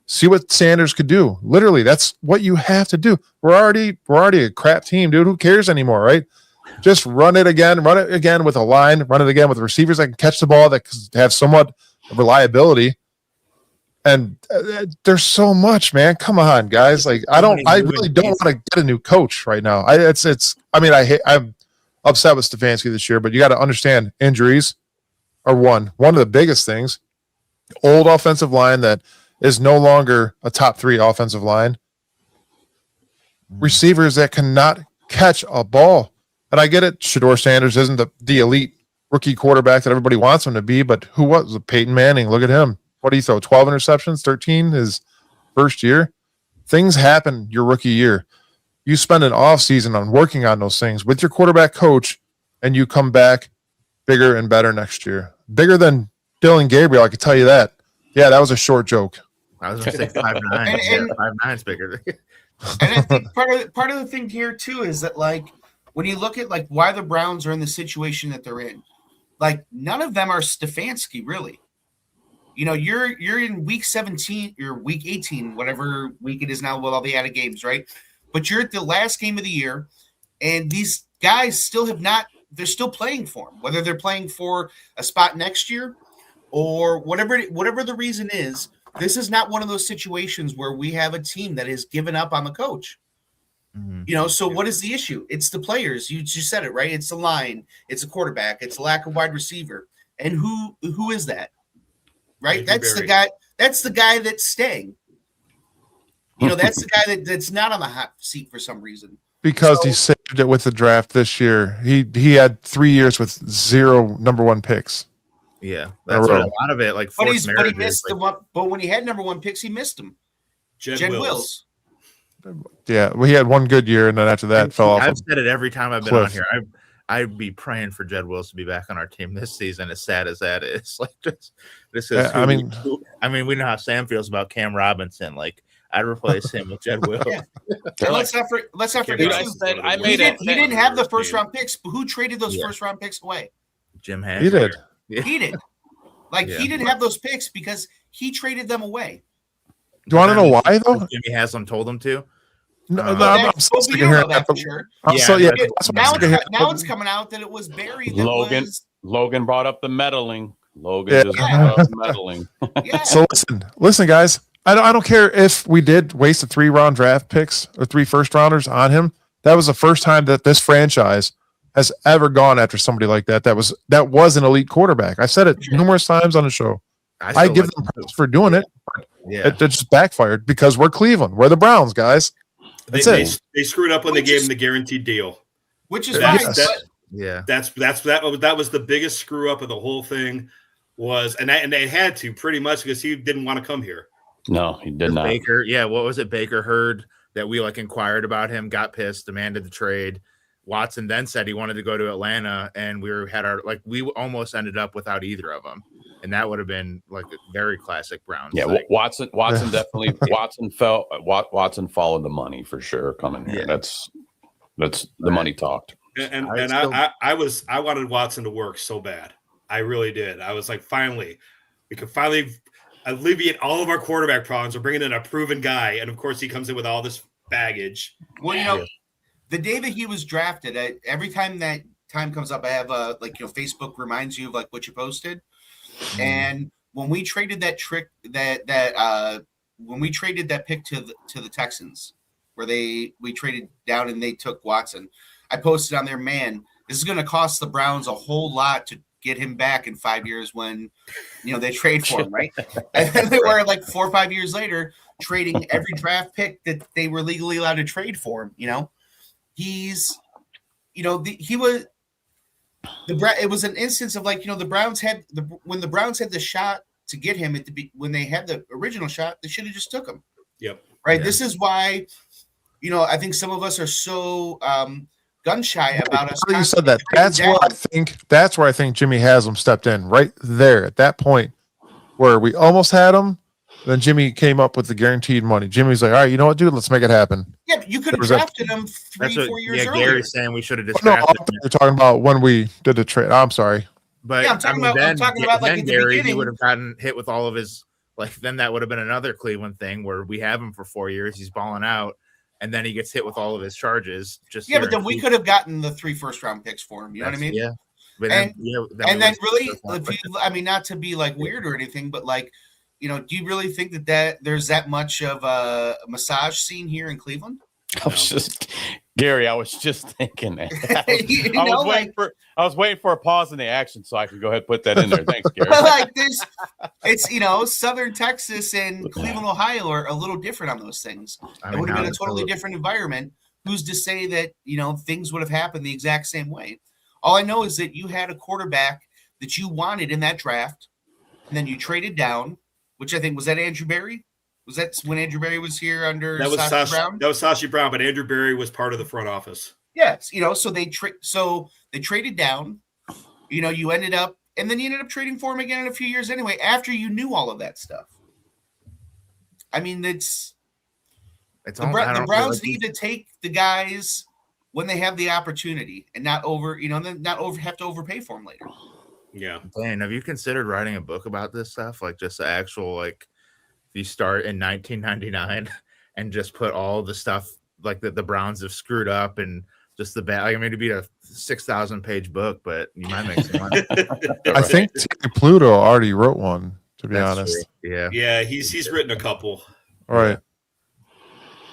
See what Sanders could do. Literally, that's what you have to do. We're already a crap team, dude. Who cares anymore, right? Just run it again with a line, run it again with receivers that can catch the ball, that have somewhat reliability. And there's so much, man. Come on, guys. Like I really don't want to get a new coach right now. I'm upset with Stefanski this year, but you got to understand injuries are one of the biggest things. Old offensive line that is no longer a top 3 offensive line. Receivers that cannot catch a ball. And I get it. Shedeur Sanders isn't the elite rookie quarterback that everybody wants him to be, but who was Peyton Manning? Look at him. What do you throw? 12 interceptions, 13 his first year. things happen your rookie year. You spend an off season on working on those things with your quarterback coach, and you come back bigger and better next year. Bigger than Dylan Gabriel, I can tell you that. Yeah, that was a short joke. I was going to say 5'9". And- 5'9's bigger. And I think part of the thing here too is that like when you look at like why the Browns are in the situation that they're in, like none of them are Stefanski really. You know, you're in week 17 or week 18, whatever week it is now with all the added games, right? But you're at the last game of the year, and these guys still have not. They're still playing for them, whether they're playing for a spot next year or whatever the reason is. This is not one of those situations where we have a team that has given up on the coach. Mhm. You know, so what is the issue? It's the players. You said it, right? It's the line. It's a quarterback. It's a lack of wide receiver. And who is that? Right? That's the guy. That's the guy that's staying. You know, that's the guy that's not on the hot seat for some reason. Because So- he saved it with the draft this year. He had 3 years with 0 number 1 picks. Yeah, that's what a row. lot of it. Like, But forced he marriages, missed like, the one. But when he had number 1 picks, he missed them. Jed Wills. Yeah, well, he had one good year, and then after that fell off. I've said it every time I've been cliff. on here. I'd be praying for Jed Wills to be back on our team this season. As sad as that is, like this is. Yeah, I mean- we know how Sam feels about Cam Robinson. Like, I'd replace him with Jed Wills. Yeah. And let's not forget Dude, too. I He, made didn't have the team. first round picks, but who traded those Yeah. first round picks away? Jim He Haslett. did. Yeah. He did. Like Yeah. he didn't have those picks because he traded them away. Do you want to know why though? Jimmy Haslam told him to. No, Well, I'm But so we sick of don't know hearing that that. for sure. I'm Yeah, so yeah. but That's what Now I'm sick of hearing. now it's coming out that it was Barry that Logan. was Logan brought up the meddling. Logan Yeah. just brought up meddling. yeah. So listen, guys. I don't care if we did waste 3 round draft picks or 3 first rounders on him. That was the first time that this franchise has ever gone after somebody like that. That was an elite quarterback. I said it numerous times on the show. I still give like them him, props for doing it. Yeah. It just backfired because we're Cleveland. We're the Browns, guys. That's it. They screwed up when they Which gave is- him the guaranteed deal. Which is That's- fine. Yes. But Yeah. That was the biggest screw up of the whole thing. And they had to pretty much because he didn't want to come here. No, he did not. Baker, yeah, what was it? Baker heard that we like inquired about him, got pissed, demanded the trade. Watson then said he wanted to go to Atlanta, and we almost ended up without either of them, and that would have been like a very classic Browns. Yeah, thing. Watson definitely Watson followed the money for sure coming here. Yeah. That's the money talked. And I I wanted Watson to work so bad. I really did. I was like, finally, we could finally alleviate all of our quarterback problems. We're bringing in a proven guy, and of course, he comes in with all this baggage. well, you know, the day that he was drafted, every time that time comes up, I have Facebook reminds you of like what you posted. And when we traded that when we traded that pick to the Texans, where we traded down and they took Watson, I posted on there, man, this is going to cost the Browns a whole lot to get him back in 5 years when they trade for him, right? And then they were like 4 or 5 years later trading every draft pick that they were legally allowed to trade for him. He's he was it was an instance of like the Browns had when the Browns had the shot to get him when they had the original shot, they should have just took him. Yep. Right. Yeah. This is why I think some of us are so gun shy about us. Now that you said that. constantly That's where I think Jimmy Haslam stepped in right there at that point where we almost had him. Then Jimmy came up with the guaranteed money. Jimmy's like, all right, you know what, dude? Let's make it happen. Yeah, but you could have There was drafted him 3-4 years earlier. Gary's saying we should have just No, drafted him. you're talking about when we did the trade. I'm sorry. But Yeah, I'm talking about like then at the Gary, he beginning. would have gotten hit with all of his then that would have been another Cleveland thing where we have him for 4 years, he's balling out, and then he gets hit with all of his charges. Yeah, but then we could have gotten the 3 first-round picks for him. You know what I mean? Yeah. But And- then Then really, not to be like weird or anything, but like, do you really think that there's that much of a massage scene here in Cleveland? I was just thinking that. You I know, was waiting for a pause in the action so I could go ahead and put that in there. Thanks, Gary. like it's Southern Texas and Cleveland, Ohio are a little different on those things. It would have been a totally different environment. Who's to say that things would have happened the exact same way? All I know is that you had a quarterback that you wanted in that draft, and then you traded down, which I think was that Andrew Berry. Was that when Andrew Berry was here under That was Sashi Brown? That was Sashi Brown, but Andrew Berry was part of the front office. Yes, so they traded down. You ended up, and then you ended up trading for him again in a few years anyway. After you knew all of that stuff. I mean, the Browns need to take the guys when they have the opportunity, and not have to overpay for them later. Yeah. Dan, have you considered writing a book about this stuff? Like just the actual, like, if you start in 1999 and just put all the stuff like that the Browns have screwed up and just the bad. I mean, it'd be a 6,000 page book, but you might make some money. I think Terry Pluto already wrote one, to be honest. True. Yeah. Yeah, he's written a couple. All right.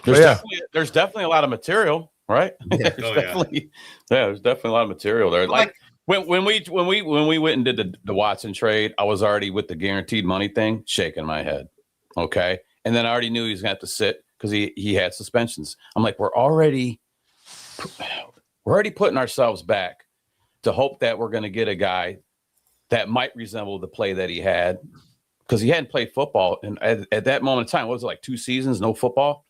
There's definitely a lot of material, right? Yeah. There's definitely a lot of material there. Like when we went and did the Watson trade, I was already with the guaranteed money thing, shaking my head. Okay. And then I already knew he was gonna have to sit because he had suspensions. I'm like, we're already putting ourselves back to hope that we're gonna get a guy that might resemble the play that he had, because he hadn't played football. And at that moment in time, what was it, like 2 seasons, no football?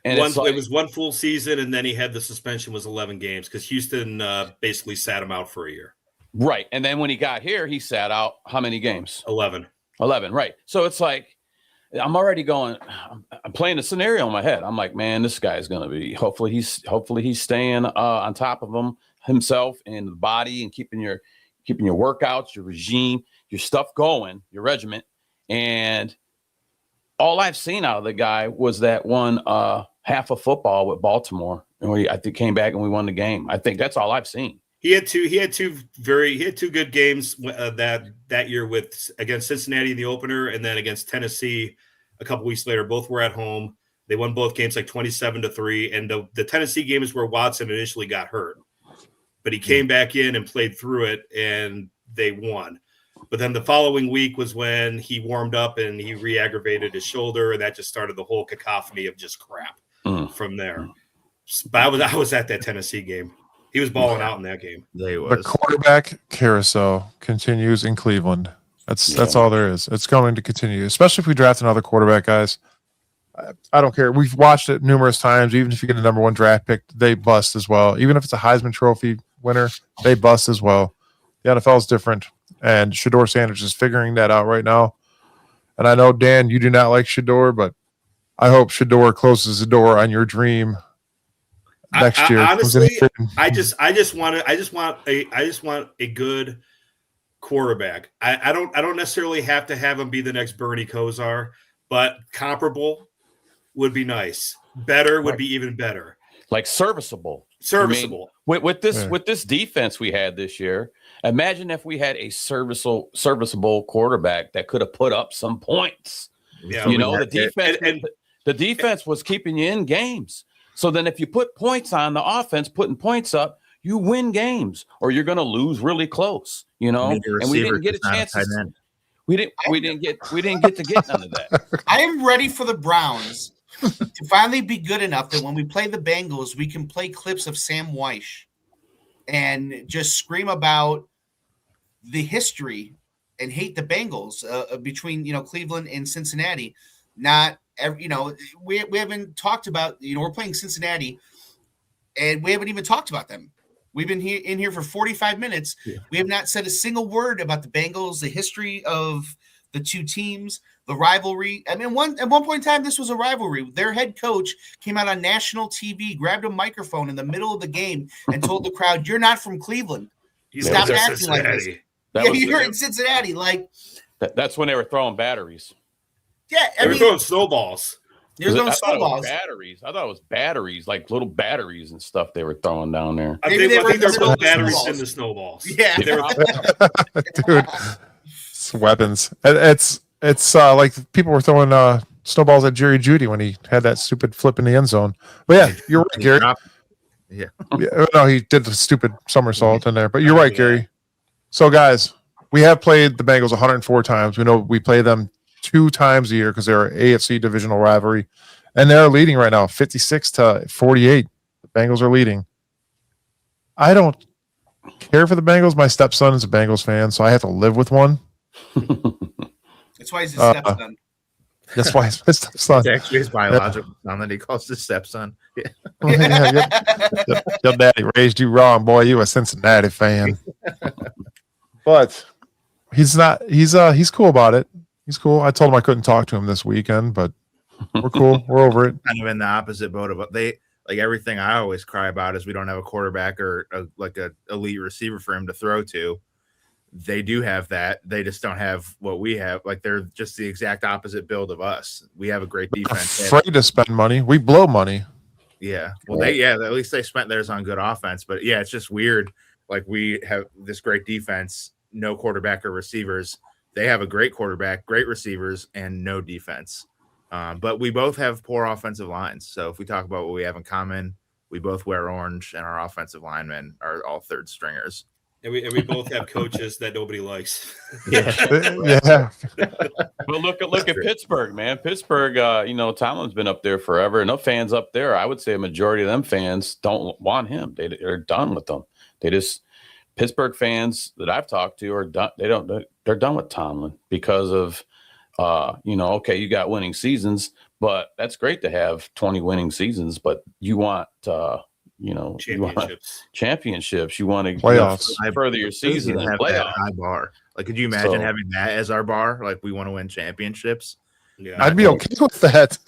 And it was one full season, and then he had the suspension was 11 games because Houston basically sat him out for a year. Right. And then when he got here, he sat out how many games? 11. Right. So it's like, I'm already going, I'm playing a scenario in my head. I'm like, man, this guy's going to be, hopefully he's staying on top of himself and the body and keeping your workouts, your regime, your stuff going, your regiment. And all I've seen out of the guy was that one half of football with Baltimore. And I think came back and we won the game. I think that's all I've seen. He had two good games that year against Cincinnati in the opener, and then against Tennessee a couple weeks later. Both were at home. They won both games like 27-3. And the Tennessee game is where Watson initially got hurt, but he came back in and played through it, and they won. But then the following week was when he warmed up and he re-aggravated his shoulder, and that just started the whole cacophony of just crap from there. But I was at that Tennessee game. He was balling out in that game. The quarterback carousel continues in Cleveland. That's all there is. It's going to continue, especially if we draft another quarterback, guys. I don't care. We've watched it numerous times. Even if you get a number 1 draft pick, they bust as well. Even if it's a Heisman Trophy winner, they bust as well. The NFL is different, and Shedeur Sanders is figuring that out right now. And I know, Dan, you do not like Shedeur, but I hope Shedeur closes the door on your dream next year. Honestly, I just want a good quarterback. I don't necessarily have to have him be the next Bernie Kosar, but comparable would be nice. Better would be even better. Like serviceable. I mean, with this defense we had this year. Imagine if we had a serviceable quarterback that could have put up some points. Yeah, the defense was keeping you in games. So then if you put points on the offense, putting points up, you win games, or you're going to lose really close, And we didn't get a chance. We didn't get to get none of that. I am ready for the Browns to finally be good enough that when we play the Bengals, we can play clips of Sam Weish and just scream about the history and hate the Bengals between Cleveland and Cincinnati. We haven't talked about we're playing Cincinnati, and we haven't even talked about them. We've been in here for 45 minutes. Yeah. We have not said a single word about the Bengals, the history of the two teams, the rivalry. I mean, at one point in time, this was a rivalry. Their head coach came out on national TV, grabbed a microphone in the middle of the game, and told the crowd, "You're not from Cleveland. Stop acting like this." You're in Cincinnati. Like that's when they were throwing batteries. Yeah, they were throwing snowballs. There's no snowballs. Batteries. I thought it was baters, like little batteries and stuff they were throwing down there. I think they're putting batteries in the snowballs. Yeah, dude, it's weapons. It's like people were throwing snowballs at Jerry Jeudy when he had that stupid flip in the end zone. But yeah, you're right, Gary. Yeah. No, he did the stupid somersault in there. But you're right, Gary. So guys, we have played the Bengals 104 times. We know we play them 2 times a year because they're an AFC divisional rivalry, and they're leading right now, 56-48. The Bengals are leading. I don't care for the Bengals. My stepson is a Bengals fan, so I have to live with one. That's why he's a stepson. That's why it's his stepson. It's actually his biological son that he calls his stepson. Yeah. Your daddy raised you wrong, boy. You a Cincinnati fan. But he's not. He's cool about it. He's cool. I told him I couldn't talk to him this weekend, but we're cool. We're over it. Kind of in the opposite boat of they like everything I always cry about is we don't have a quarterback or a elite receiver for him to throw to. They do have that. They just don't have what we have. Like they're just the exact opposite build of us. We have a great defense. Afraid to spend money. We blow money. Yeah. Well, at least they spent theirs on good offense. But yeah, it's just weird. Like we have this great defense, no quarterback or receivers. They have a great quarterback, great receivers, and no defense. But we both have poor offensive lines. So if we talk about what we have in common, we both wear orange, and our offensive linemen are all third stringers. And we both have coaches that nobody likes. Yeah. But look at Pittsburgh, man. Pittsburgh, Tomlin's been up there forever. And no fans up there, I would say a majority of them fans don't want him. They're done with them. Pittsburgh fans that I've talked to are done. They're done with Tomlin because of, okay, you got winning seasons, but that's great to have 20 winning seasons, but you want, championships. You want to playoffs. Further your season and have playoffs. that high bar. Like, could you imagine having that as our bar? Like, we want to win championships. Yeah, I'd be okay with that.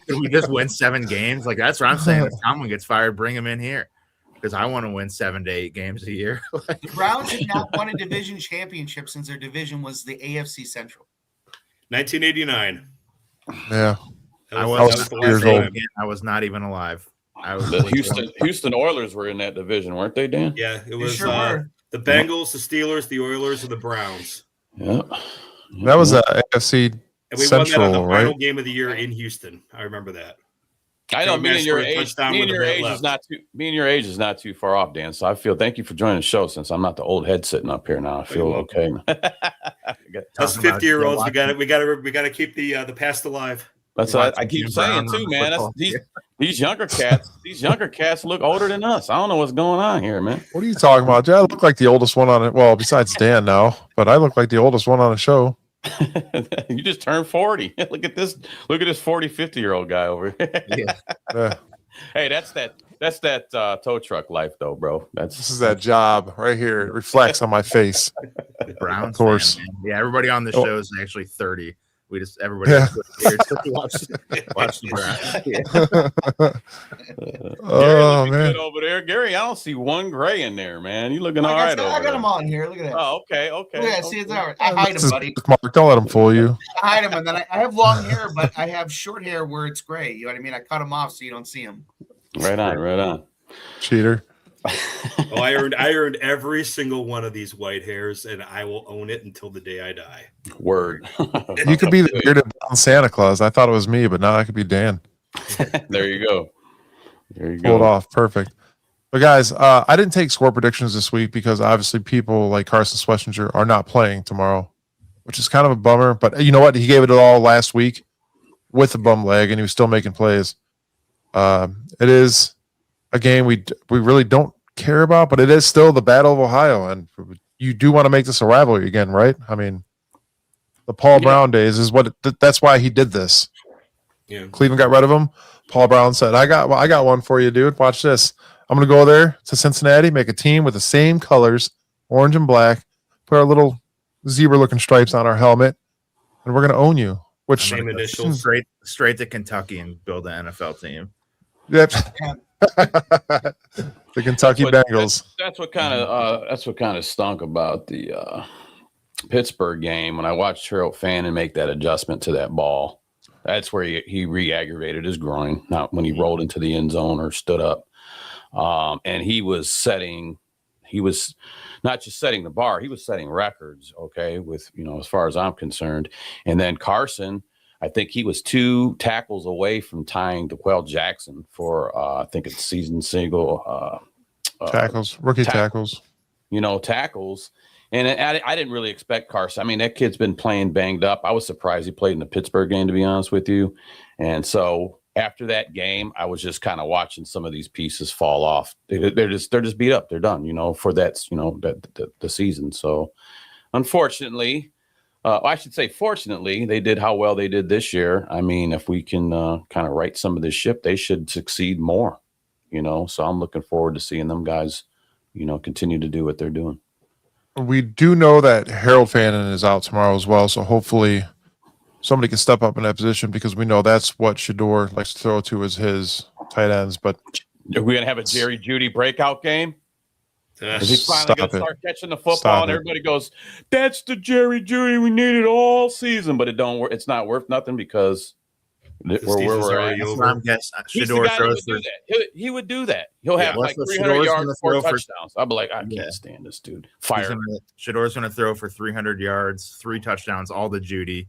Could we just win 7 games? Like, that's what I'm saying. If Tomlin gets fired, bring him in here because I want to win 7 to 8 games a year. The Browns have not won a division championship since their division was the AFC Central. 1989. Yeah. I was not even alive. The Houston Oilers were in that division, weren't they, Dan? Yeah, it was sure the Bengals, the Steelers, the Oilers, and the Browns. Yeah. That was AFC And we Central, won that on the final right? game of the year in Houston. I remember that. I know me and your age is not too far off, Dan. So thank you for joining the show since I'm not the old head sitting up here now. I feel okay. Us 50-year-olds, we got to keep the past alive. That's what I keep saying too, man. These younger cats look older than us. I don't know what's going on here, man. What are you talking about? I look like the oldest one on it. Well, besides Dan now, but I look like the oldest one on the show. You just turned 40. Look at this 40, 50-year-old guy over here. Yeah. Hey, that's that tow truck life though, bro. This is that job right here. It reflects on my face. Browns, of course. fan, man. Yeah, everybody on the show is actually 30. We just everybody watch the Browns. Oh man, good over there, Gary. I don't see one gray in there, man. You looking all right over I got there. them on here. Look at that. Oh, okay. Yeah, see, it's all right. I hide them, buddy. Mark, don't let him fool you. I hide them, and then I have long hair, but I have short hair where it's gray. You know what I mean? I cut them off so you don't see them. Right on. Cheater. Oh, I earned every single one of these white hairs, and I will own it until the day I die. Word. You could be the bearded Santa Claus. I thought it was me, but now I could be Dan. There you go. Pulled off. Perfect. But guys, I didn't take score predictions this week because obviously people like Carson Schlesinger are not playing tomorrow, which is kind of a bummer. But you know what? He gave it all last week with a bum leg, and he was still making plays. It is a game we really don't care about, but it is still the Battle of Ohio, and you do want to make this a rivalry again, right? I mean, the Paul Brown days is that's why he did this. Yeah. Cleveland got rid of him. Paul Brown said, I got one for you, dude. Watch this. I'm going to go there to Cincinnati, make a team with the same colors, orange and black, put our little zebra-looking stripes on our helmet, and we're going to own you. Which Same initials. Straight to Kentucky and build an NFL team. Yep. The Kentucky Bengals. That's what kind of stunk about the Pittsburgh game when I watched Harold Fannin make that adjustment to that ball. That's where he re-aggravated his groin, not when he rolled into the end zone or stood up. And he was not just setting the bar, he was setting records, okay, with, as far as I'm concerned. And then Carson, I think he was 2 tackles away from tying DeQuell Jackson for, I think it's season single. Tackles, rookie tackles. Tackles. And I didn't really expect Carson. I mean, that kid's been playing banged up. I was surprised he played in the Pittsburgh game, to be honest with you. And so after that game, I was just kind of watching some of these pieces fall off. They're just beat up. They're done, for that, the season. So unfortunately, I should say, fortunately, they did how well they did this year. I mean, if we can kind of right some of this ship, they should succeed more, So I'm looking forward to seeing them guys, continue to do what they're doing. We do know that Harold Fannin is out tomorrow as well, so hopefully somebody can step up in that position because we know that's what Shador likes to throw to as his tight ends. But are we gonna have a Jerry Jeudy breakout game? Is he finally Stop gonna it. start catching the football Stop and it. everybody goes, "That's the Jerry Jeudy we needed all season," but it don't work. It's not worth nothing because The where season's we're already at. That's what I'm over. guessing. He's the Shador guy that throws would do for that. He would do that. He'll have Yeah. like What's the 300 Shador's yards, gonna 4 throw for- touchdowns. I'll be like, I Yeah. can't stand this dude. Fire. Shador's going to throw for 300 yards, 3 touchdowns, all to Judy,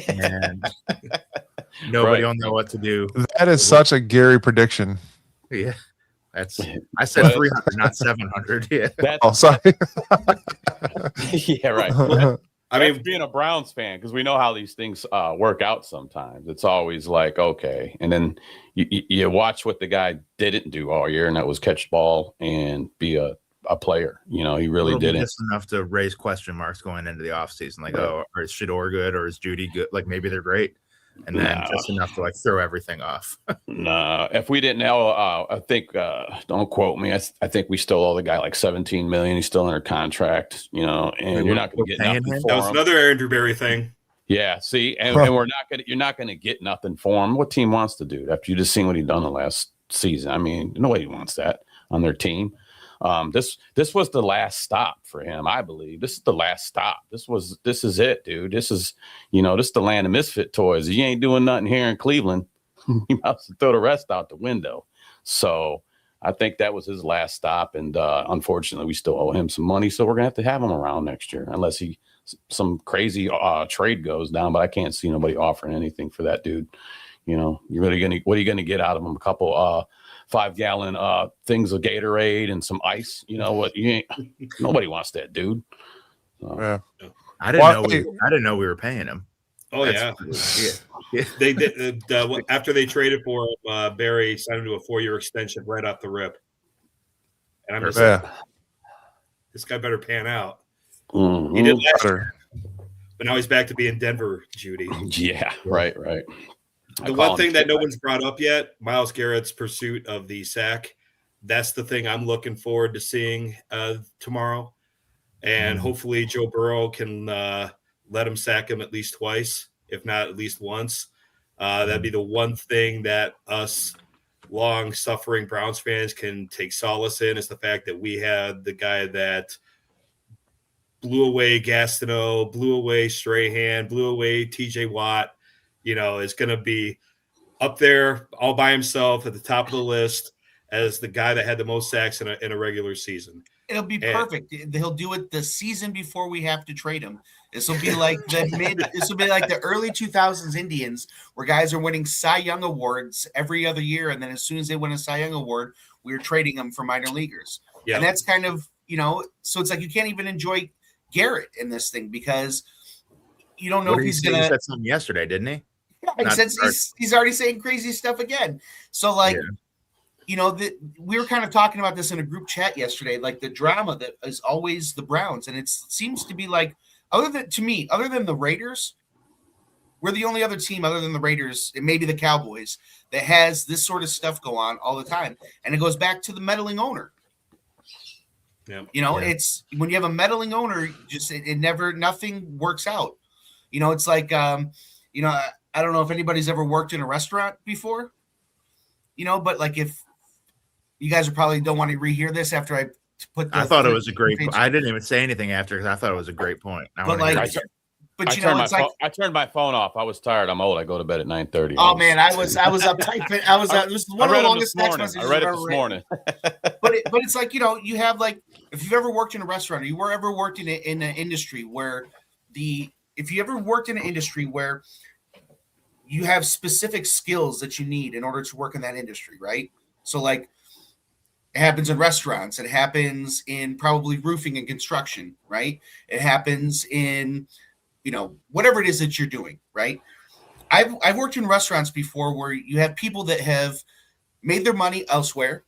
and nobody Right. will know what to do. that is such a Gary prediction. Yeah, that's. I said But- 300, not 700. Yeah, That's Oh, sorry. yeah, right. I That's mean, being a Browns fan, because we know how these things work out sometimes. It's always like, okay. And then you watch what the guy didn't do all year, and that was catch ball and be a player. He really didn't. Just enough to raise question marks going into the offseason. Like, Right. oh, is Shador good or is Judy good? Like, maybe they're great. And then No. just enough to like throw everything off. No, if we didn't know, I think, don't quote me. I think we still owe the guy like $17 million. He's still under contract, and you're not going to get paying nothing him? for that was him. another Andrew Berry thing. Yeah, see, and you're not gonna get nothing for him. What team wants to do that after you just seen what he done the last season? I mean, nobody wants that on their team. This was the last stop for him, I believe. This is the last stop. This is it, dude. This is this is the land of misfit toys. You ain't doing nothing here in Cleveland. You must throw the rest out the window. So I think that was his last stop, and unfortunately, we still owe him some money. So we're gonna have him around next year, unless some crazy trade goes down. But I can't see nobody offering anything for that dude. You're really what are you gonna get out of him? A couple 5-gallon things of Gatorade and some ice. What? Nobody wants that dude. Yeah. I didn't know we were paying him. Oh That's- yeah, they did. After they traded for him, Barry signed him to a 4-year extension right off the rip. And I'm just like, Yeah. this guy better pan out. Mhm. He did last Better. year, but now he's back to being Denver, Judy. Yeah, right. The one thing that no one's brought up yet, Myles Garrett's pursuit of the sack. That's the thing I'm looking forward to seeing tomorrow. And hopefully Joe Burrow can let him sack him at least twice, if not at least once. That'd be the one thing that us long-suffering Browns fans can take solace in, is the fact that we had the guy that blew away Gastineau, blew away Strahan, blew away TJ Watt, is going to be up there all by himself at the top of the list as the guy that had the most sacks in a regular season. It'll be perfect. He'll do it the season before we have to trade him. This will be like the early 2000s Indians, where guys are winning Cy Young awards every other year, and then as soon as they win a Cy Young award, we're trading them for minor leaguers. Yeah. And that's kind of, so it's like you can't even enjoy Garrett in this thing because you don't know if he's He gonna. said something yesterday, didn't he? Yeah, he's already saying crazy stuff again. So like. Yeah. We were kind of talking about this in a group chat yesterday, like the drama that is always the Browns. And it seems to be like, other than the Raiders, we're the only other team other than the Raiders and maybe the Cowboys that has this sort of stuff go on all the time. And it goes back to the meddling owner. Yeah. It's when you have a meddling owner, just nothing works out. It's like, I don't know if anybody's ever worked in a restaurant before, but like if you guys probably don't want to rehear this after I put. I thought it was a great. I didn't even say anything after because I thought it was a great point. I turned my phone off. I was tired. I'm old. I go to bed at 9:30. Oh man, I was up typing. It was one of the longest text messages I read it this morning. but it's like you have like if you've ever worked in a restaurant or you were ever worked in an industry where if you ever worked in an industry where you have specific skills that you need in order to work in that industry, right? So like. It happens in restaurants. It happens in probably roofing and construction, right? It happens in, whatever it is that you're doing, right? I've worked in restaurants before where you have people that have made their money elsewhere,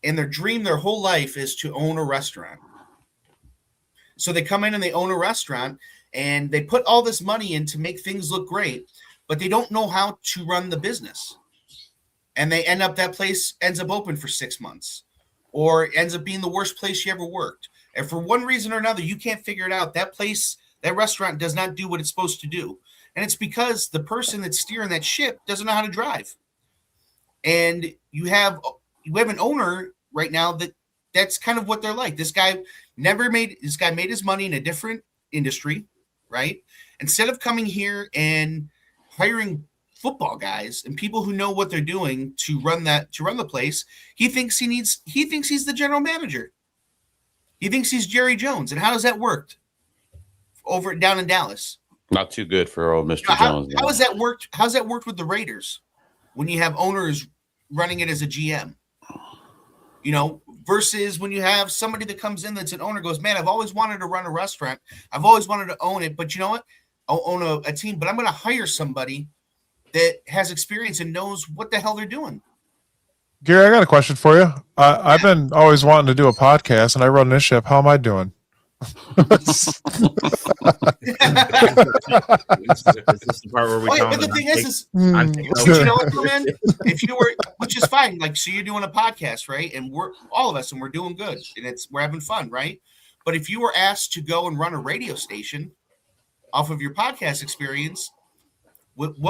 and their dream their whole life is to own a restaurant. So they come in and they own a restaurant and they put all this money in to make things look great, but they don't know how to run the business. And they that place ends up open for 6 months, or ends up being the worst place you ever worked. And for one reason or another, you can't figure it out. That restaurant does not do what it's supposed to do. And it's because the person that's steering that ship doesn't know how to drive. And you have an owner right now that's kind of what they're like. This guy made his money in a different industry, right? Instead of coming here and hiring football guys and people who know what they're doing to run the place, he thinks he's the general manager. He thinks he's Jerry Jones. And how does that work down in Dallas? Not too good for old Mr. Jones. How has that worked? How's that worked with the Raiders when you have owners running it as a GM? Versus when you have somebody that comes in that's an owner, goes, man, I've always wanted to run a restaurant. I've always wanted to own it. But you know what? I'll own a team, but I'm going to hire somebody that has experience and knows what the hell they're doing. Gary, I got a question for you. I've been always wanting to do a podcast, and I run this ship. How am I doing? This is the part where we but the thing is you know what, man? If you were, which is fine, like, so you're doing a podcast, right? And we're all of us, and we're doing good, and we're having fun, right? But if you were asked to go and run a radio station off of your podcast experience, what do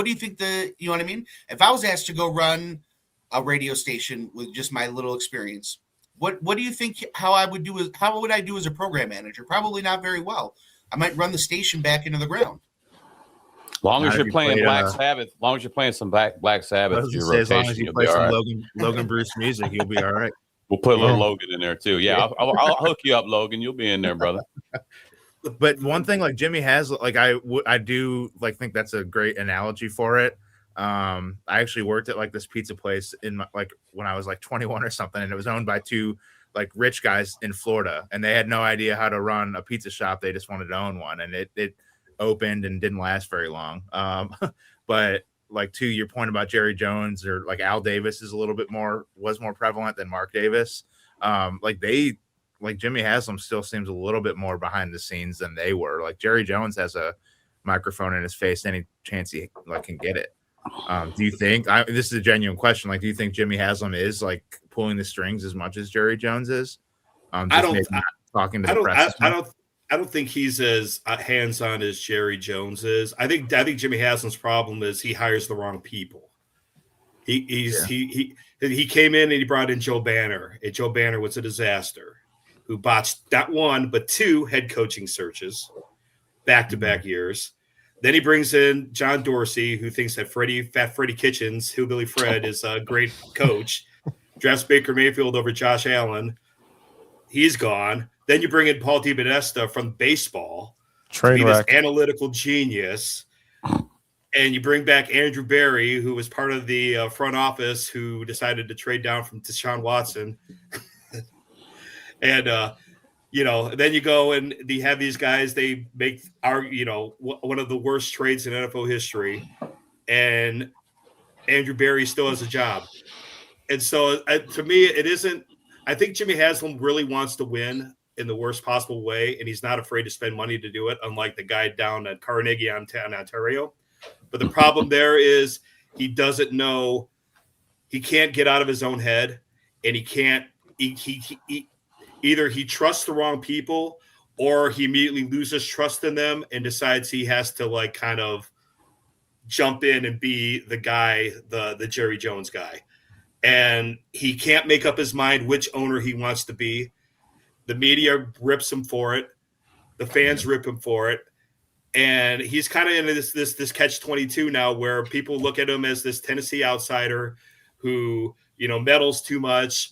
you think you know what I mean? If I was asked to go run a radio station with just my little experience, what do you think? How would I do as a program manager? Probably not very well. I might run the station back into the ground. Long as you're playing Black Sabbath, long as you're playing some Black Sabbath, your rotation, as long as you play some Logan Bruce music, you'll be all right. We'll put a little Logan in there too. Yeah, I'll hook you up, Logan. You'll be in there, brother. But one thing, like Jimmy has, like I do like think that's a great analogy for it. I actually worked at like this pizza place when I was like 21 or something, and it was owned by two like rich guys in Florida, and they had no idea how to run a pizza shop. They just wanted to own one, and it opened and didn't last very long. But like to your point about Jerry Jones, or like Al Davis was more prevalent than Mark Davis. Like Jimmy Haslam still seems a little bit more behind the scenes than they were. Like Jerry Jones has a microphone in his face any chance he can get it. Do you think this is a genuine question? Like, do you think Jimmy Haslam is like pulling the strings as much as Jerry Jones is? I don't think he's as hands-on as Jerry Jones is. I think Jimmy Haslam's problem is he hires the wrong people. He came in and he brought in Joe Banner, and Joe Banner was a disaster, who botched not one but two head coaching searches back-to-back years. Then he brings in John Dorsey, who thinks that Fat Freddie Kitchens, Hillbilly Fred, is a great coach. Drafts Baker Mayfield over Josh Allen. He's gone. Then you bring in Paul DiBenesta from baseball, train wreck, this analytical genius. And you bring back Andrew Berry, who was part of the front office, who decided to trade down from Deshaun Watson. And then you go and you have these guys, they make one of the worst trades in NFL history, and Andrew Berry still has a job. And so to me, it isn't, I think Jimmy Haslam really wants to win in the worst possible way, and he's not afraid to spend money to do it, unlike the guy down at Carnegie in Ontario. But the problem there is he doesn't know, he can't get out of his own head, and either he trusts the wrong people, or he immediately loses trust in them and decides he has to like kind of jump in and be the guy, the Jerry Jones guy. And he can't make up his mind which owner he wants to be. The media rips him for it. The fans rip him for it. And he's kind of in this catch-22 now, where people look at him as this Tennessee outsider who, meddles too much.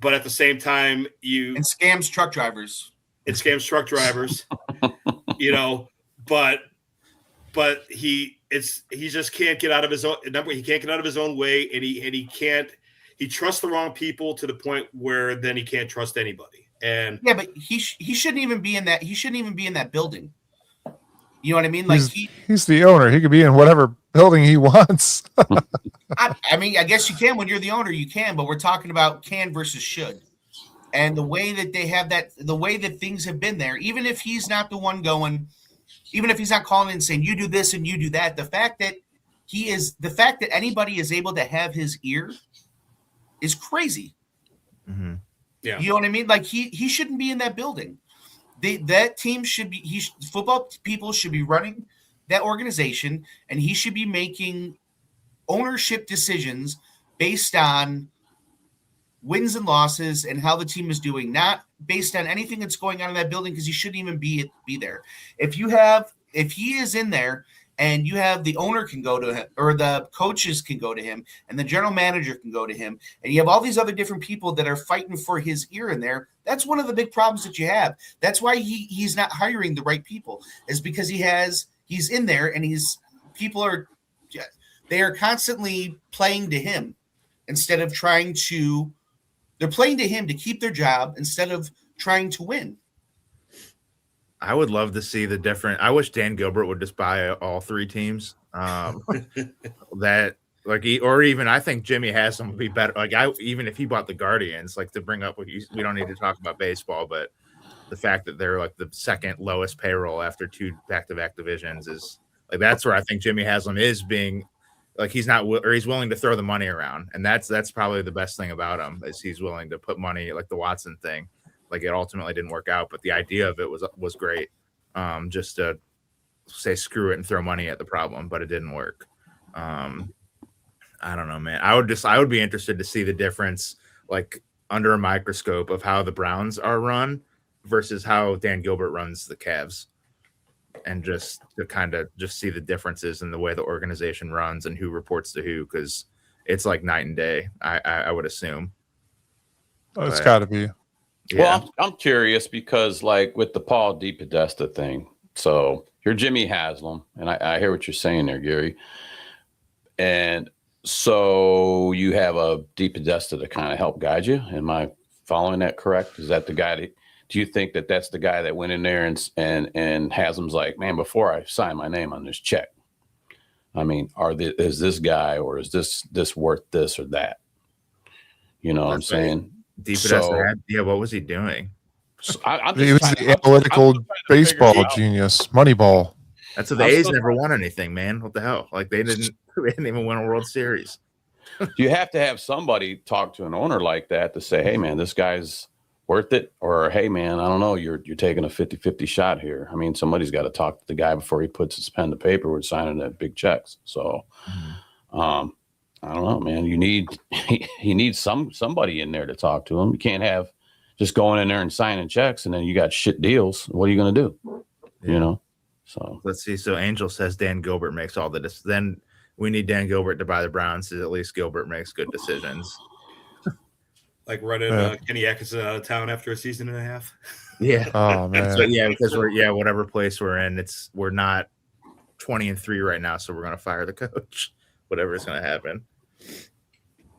But at the same time, and scams truck drivers. But he just can't get out of his own. He can't get out of his own way, and he trusts the wrong people to the point where then he can't trust anybody. And yeah, but he shouldn't even be in that. He shouldn't even be in that building. You know what I mean? Like he's the owner. He could be in whatever building he wants. I mean, I guess you can when you're the owner. You can, but we're talking about can versus should. And the way that they have that, the way that things have been there, even if he's not the one going, even if he's not calling and saying, you do this and you do that, the fact that anybody is able to have his ear is crazy. Mm-hmm. Yeah. You know what I mean? Like he shouldn't be in that building. That team should be, football people should be running that organization, and he should be making ownership decisions based on wins and losses and how the team is doing, not based on anything that's going on in that building, because he shouldn't even be there. If he is in there and you have the owner can go to him, or the coaches can go to him, and the general manager can go to him, and you have all these other different people that are fighting for his ear in there, that's one of the big problems that you have. That's why he's not hiring the right people, is because he's in there and they are constantly playing to him instead of they're playing to him to keep their job instead of trying to win. I would love to see the different. I wish Dan Gilbert would just buy all three teams. That or even I think Jimmy Haslam would be better. Even if he bought the Guardians, to bring up we don't need to talk about baseball, but the fact that they're the second lowest payroll after 2 back-to-back divisions is that's where I think Jimmy Haslam is being he's not, or he's willing to throw the money around, and that's probably the best thing about him is he's willing to put money, the Watson thing. It ultimately didn't work out, but the idea of it was great. Just to say screw it and throw money at the problem, but it didn't work. I don't know, man. I would be interested to see the difference, under a microscope, of how the Browns are run versus how Dan Gilbert runs the Cavs, and just to kind of just see the differences in the way the organization runs and who reports to who, because it's night and day. I would assume. Oh, it's got to be. Yeah. Well, I'm curious because, with the Paul DePodesta thing, so you're Jimmy Haslam, and I hear what you're saying there, Gary. And so you have a DePodesta to kind of help guide you. Am I following that correct? Is that the guy do you think that that's the guy that went in there and Haslam's like, man, before I sign my name on this check, I mean, is this guy, or is this worth this or that? You know what I'm saying? DePodesta what was he doing? So he was the analytical baseball genius, Moneyball. That's what the A's never won anything, man. What the hell? They didn't even win a World Series. You have to have somebody talk to an owner like that to say, hey, man, this guy's worth it, or hey, man, I don't know, you're taking a 50-50 shot here. I mean, somebody's got to talk to the guy before he puts his pen to paper with signing that big checks. So I don't know, man. He needs somebody in there to talk to him. You can't have just going in there and signing checks and then you got shit deals. What are you going to do? Yeah. You know? So let's see. So Angel says Dan Gilbert makes all the decisions. Then we need Dan Gilbert to buy the Browns, so at least Gilbert makes good decisions. Running Kenny Atkinson out of town after a season and a half. Yeah. Oh man. So because whatever place we're in, we're not 20-3 right now, so we're gonna fire the coach. Whatever's gonna happen.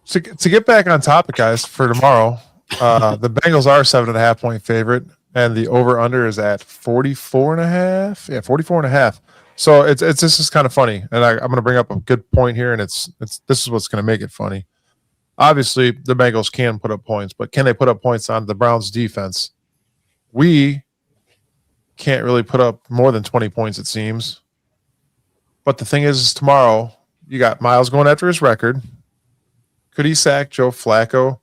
So to get back on topic, guys, for tomorrow, the Bengals are 7.5 point favorite, and the over under is at 44.5. Yeah, 44.5. So this is kind of funny, and I'm going to bring up a good point here, and this is what's going to make it funny. Obviously, the Bengals can put up points, but can they put up points on the Browns' defense? We can't really put up more than 20 points, it seems. But the thing is tomorrow, you got Miles going after his record. Could he sack Joe Flacco?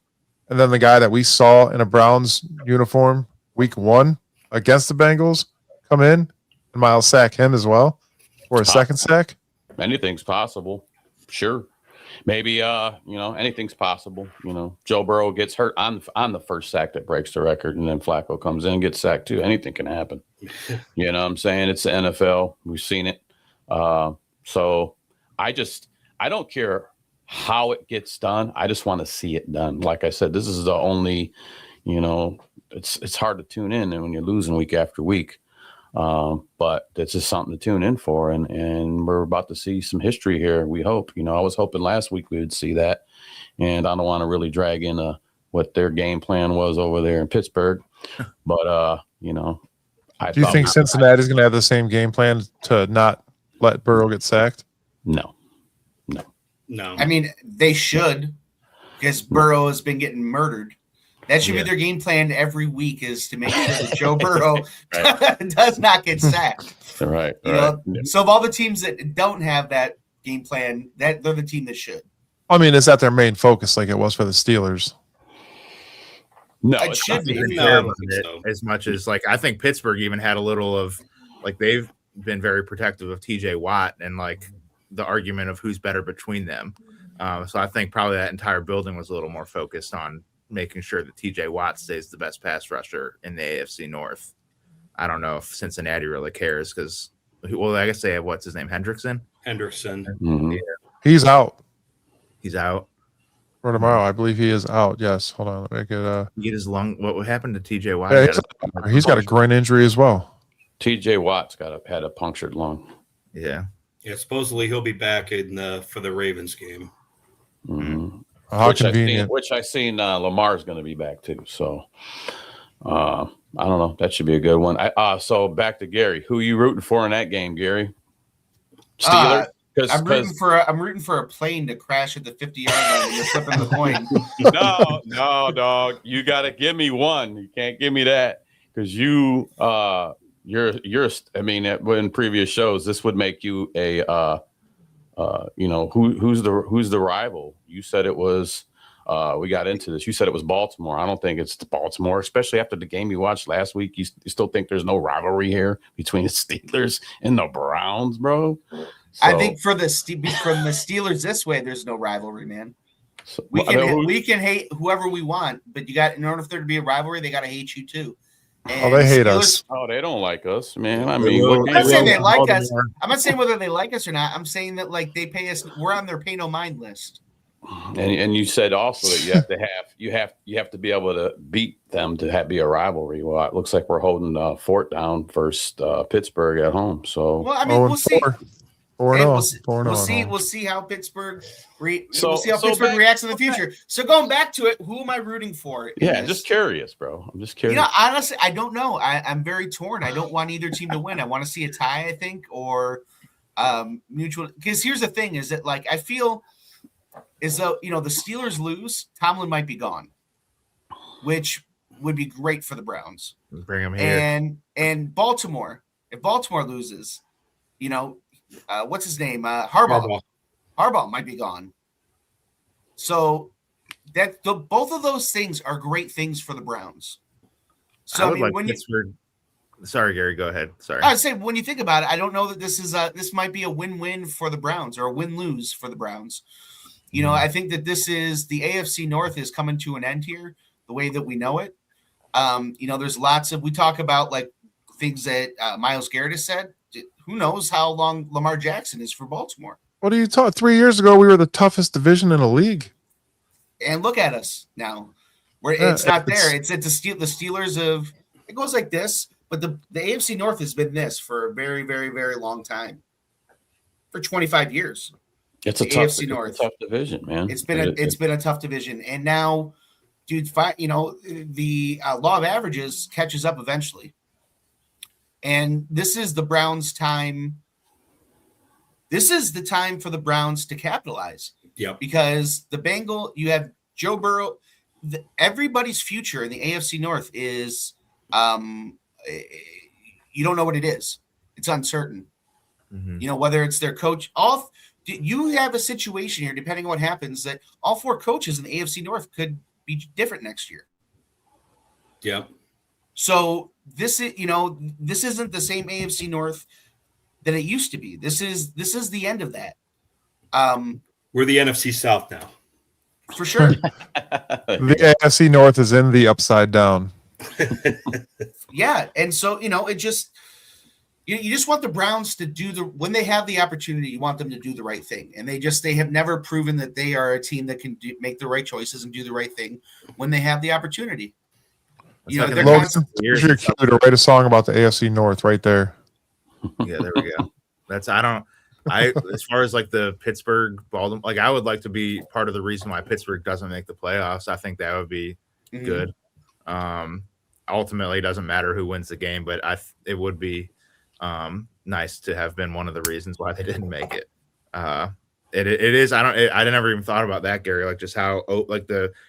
And then the guy that we saw in a Browns uniform week 1 against the Bengals come in and Miles sack him as well for a second sack? Anything's possible. Sure. Maybe, anything's possible. Joe Burrow gets hurt on the first sack that breaks the record, and then Flacco comes in and gets sacked too. Anything can happen. You know what I'm saying? It's the NFL. We've seen it. So I don't care how it gets done. I just want to see it done. Like I said, this is the only, it's hard to tune in when you're losing week after week. But it's just something to tune in for. And we're about to see some history here. We hope, I was hoping last week we would see that. And I don't want to really drag in what their game plan was over there in Pittsburgh. But, do you think Cincinnati's going to have the same game plan to not let Burrow get sacked? No. I mean, they should, because Burrow has been getting murdered. That should be their game plan every week, is to make sure that Joe Burrow does not get sacked. Right. You know, so of all the teams that don't have that game plan, that they're the team that should. I mean, is that their main focus like it was for the Steelers? No, It should be. No, I don't think so. As much as like I think Pittsburgh even had a little of like they've been very protective of TJ Watt and like the argument of who's better between them. So I think probably that entire building was a little more focused on making sure that TJ Watt stays the best pass rusher in the AFC North. I don't know if Cincinnati really cares because, well, I guess they have what's his name, Hendrickson. Mm-hmm. Yeah. He's out. He's out. For tomorrow, I believe he is out. Yes. Hold on. Let me get He get his lung. What happened to TJ Watt? Yeah, he's got a groin injury as well. TJ Watt's had a punctured lung. Yeah. Yeah, supposedly he'll be back for the Ravens game. Mm-hmm. How convenient. Which I seen Lamar's going to be back too. So I don't know. That should be a good one. So back to Gary. Who are you rooting for in that game, Gary? Steelers. I'm rooting for a plane to crash at the 50-yard line and you're flipping the coin. No, dog. You got to give me one. You can't give me that because you're. I mean, in previous shows, this would make you a. Who's the rival? You said it was. We got into this. You said it was Baltimore. I don't think it's Baltimore, especially after the game you watched last week. You still think there's no rivalry here between the Steelers and the Browns, bro? So, I think from the Steelers this way, there's no rivalry, man. So, we can hate whoever we want, but in order for there to be a rivalry, they got to hate you too. And they hate us. Oh, they don't like us, man. I mean, I'm not saying they like us. I'm not saying whether they like us or not. I'm saying that like they pay us. We're on their pay no mind list. And you said also that you have to be able to beat them to be a rivalry. Well, it looks like we're holding fort down first Pittsburgh at home. So well, I mean, we'll see. We'll see how Pittsburgh reacts in the future. So going back to it, who am I rooting for? Yeah, just curious, bro. I'm just curious. You know, honestly, I don't know. I'm very torn. I don't want either team to win. I want to see a tie, I think, or mutual. Because here's the thing: is that like I feel as though the Steelers lose, Tomlin might be gone, which would be great for the Browns. Bring him here. And Baltimore, if Baltimore loses, what's his name? Harbaugh. Harbaugh might be gone. So both of those things are great things for the Browns. So sorry, Gary, go ahead. Sorry. I would say when you think about it, I don't know that this might be a win-win for the Browns or a win-lose for the Browns. I think that this is the AFC North is coming to an end here, the way that we know it. There's lots of we talk about like things that Myles Garrett has said. Who knows how long Lamar Jackson is for Baltimore? What are you talking? 3 years ago, we were the toughest division in the league. And look at us now. It's not there. It's at the Steelers of it goes like this, but the AFC North has been this for a very, very, very long time. For 25 years. It's a tough division, man. It's been a tough division. And now, dude, the law of averages catches up eventually. And this is the Browns' time. This is the time for the Browns to capitalize. Yeah. Because you have Joe Burrow. Everybody's future in the AFC North is, you don't know what it is. It's uncertain. Mm-hmm. Whether it's their coach. You have a situation here, depending on what happens, that all four coaches in the AFC North could be different next year. Yeah. So this isn't the same AFC North that it used to be. This is the end of that. We're the NFC South now. For sure. The AFC North is in the upside down. Yeah, and so it just you just want the Browns to when they have the opportunity, you want them to do the right thing, and they have never proven that they are a team that can make the right choices and do the right thing when they have the opportunity. Here's your cue to write a song about the AFC North right there. Yeah, there we go. As far as like the Pittsburgh Baltimore, like I would like to be part of the reason why Pittsburgh doesn't make the playoffs. I think that would be good. Ultimately, it doesn't matter who wins the game, but it would be nice to have been one of the reasons why they didn't make it. It is. I never even thought about that, Gary. Like just how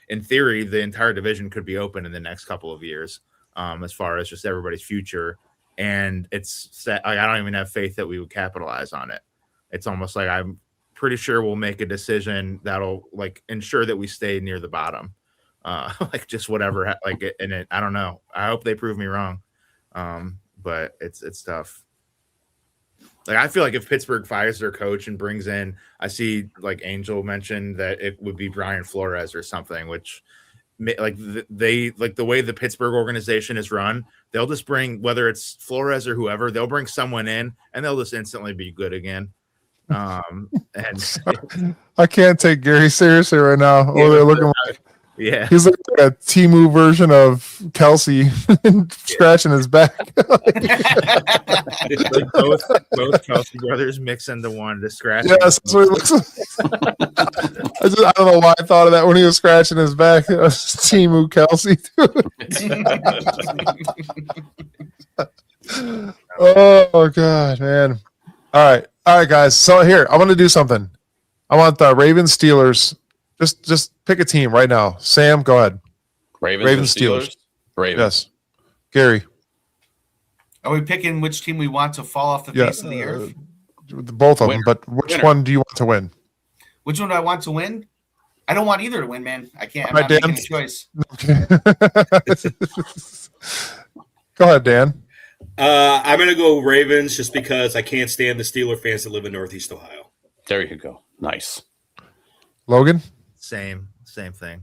in theory the entire division could be open in the next couple of years, as far as just everybody's future. And it's set. Like I don't even have faith that we would capitalize on it. It's almost like I'm pretty sure we'll make a decision that'll like ensure that we stay near the bottom. Like just whatever. I don't know. I hope they prove me wrong. But it's tough. Like I feel like if Pittsburgh fires their coach and brings in, I see like Angel mentioned that it would be Brian Flores or something, which like they like the way the Pittsburgh organization is run, they'll just bring, whether it's Flores or whoever, they'll bring someone in and they'll just instantly be good again. And I can't take Gary seriously right now. Oh, they're looking like he's like a Temu version of Kelsey scratching his back. Like both Kelsey brothers mix into one to scratch. Yes, that's what it looks like. I don't know why I thought of that when he was scratching his back. Temu Kelsey. Oh God, man. All right, guys. So here, I want to do something. I want the Ravens Steelers. Just pick a team right now. Sam, go ahead. Ravens Steelers. Ravens. Yes. Gary. Are we picking which team we want to fall off the face of the earth? Both of them, but which one do you want to win? Which one do I want to win? I don't want either to win, man. I can't. I'm Right, not Dan? making a choice. Okay. Go ahead, Dan. I'm going to go Ravens just because I can't stand the Steeler fans that live in Northeast Ohio. There you go. Nice. Logan? Same thing.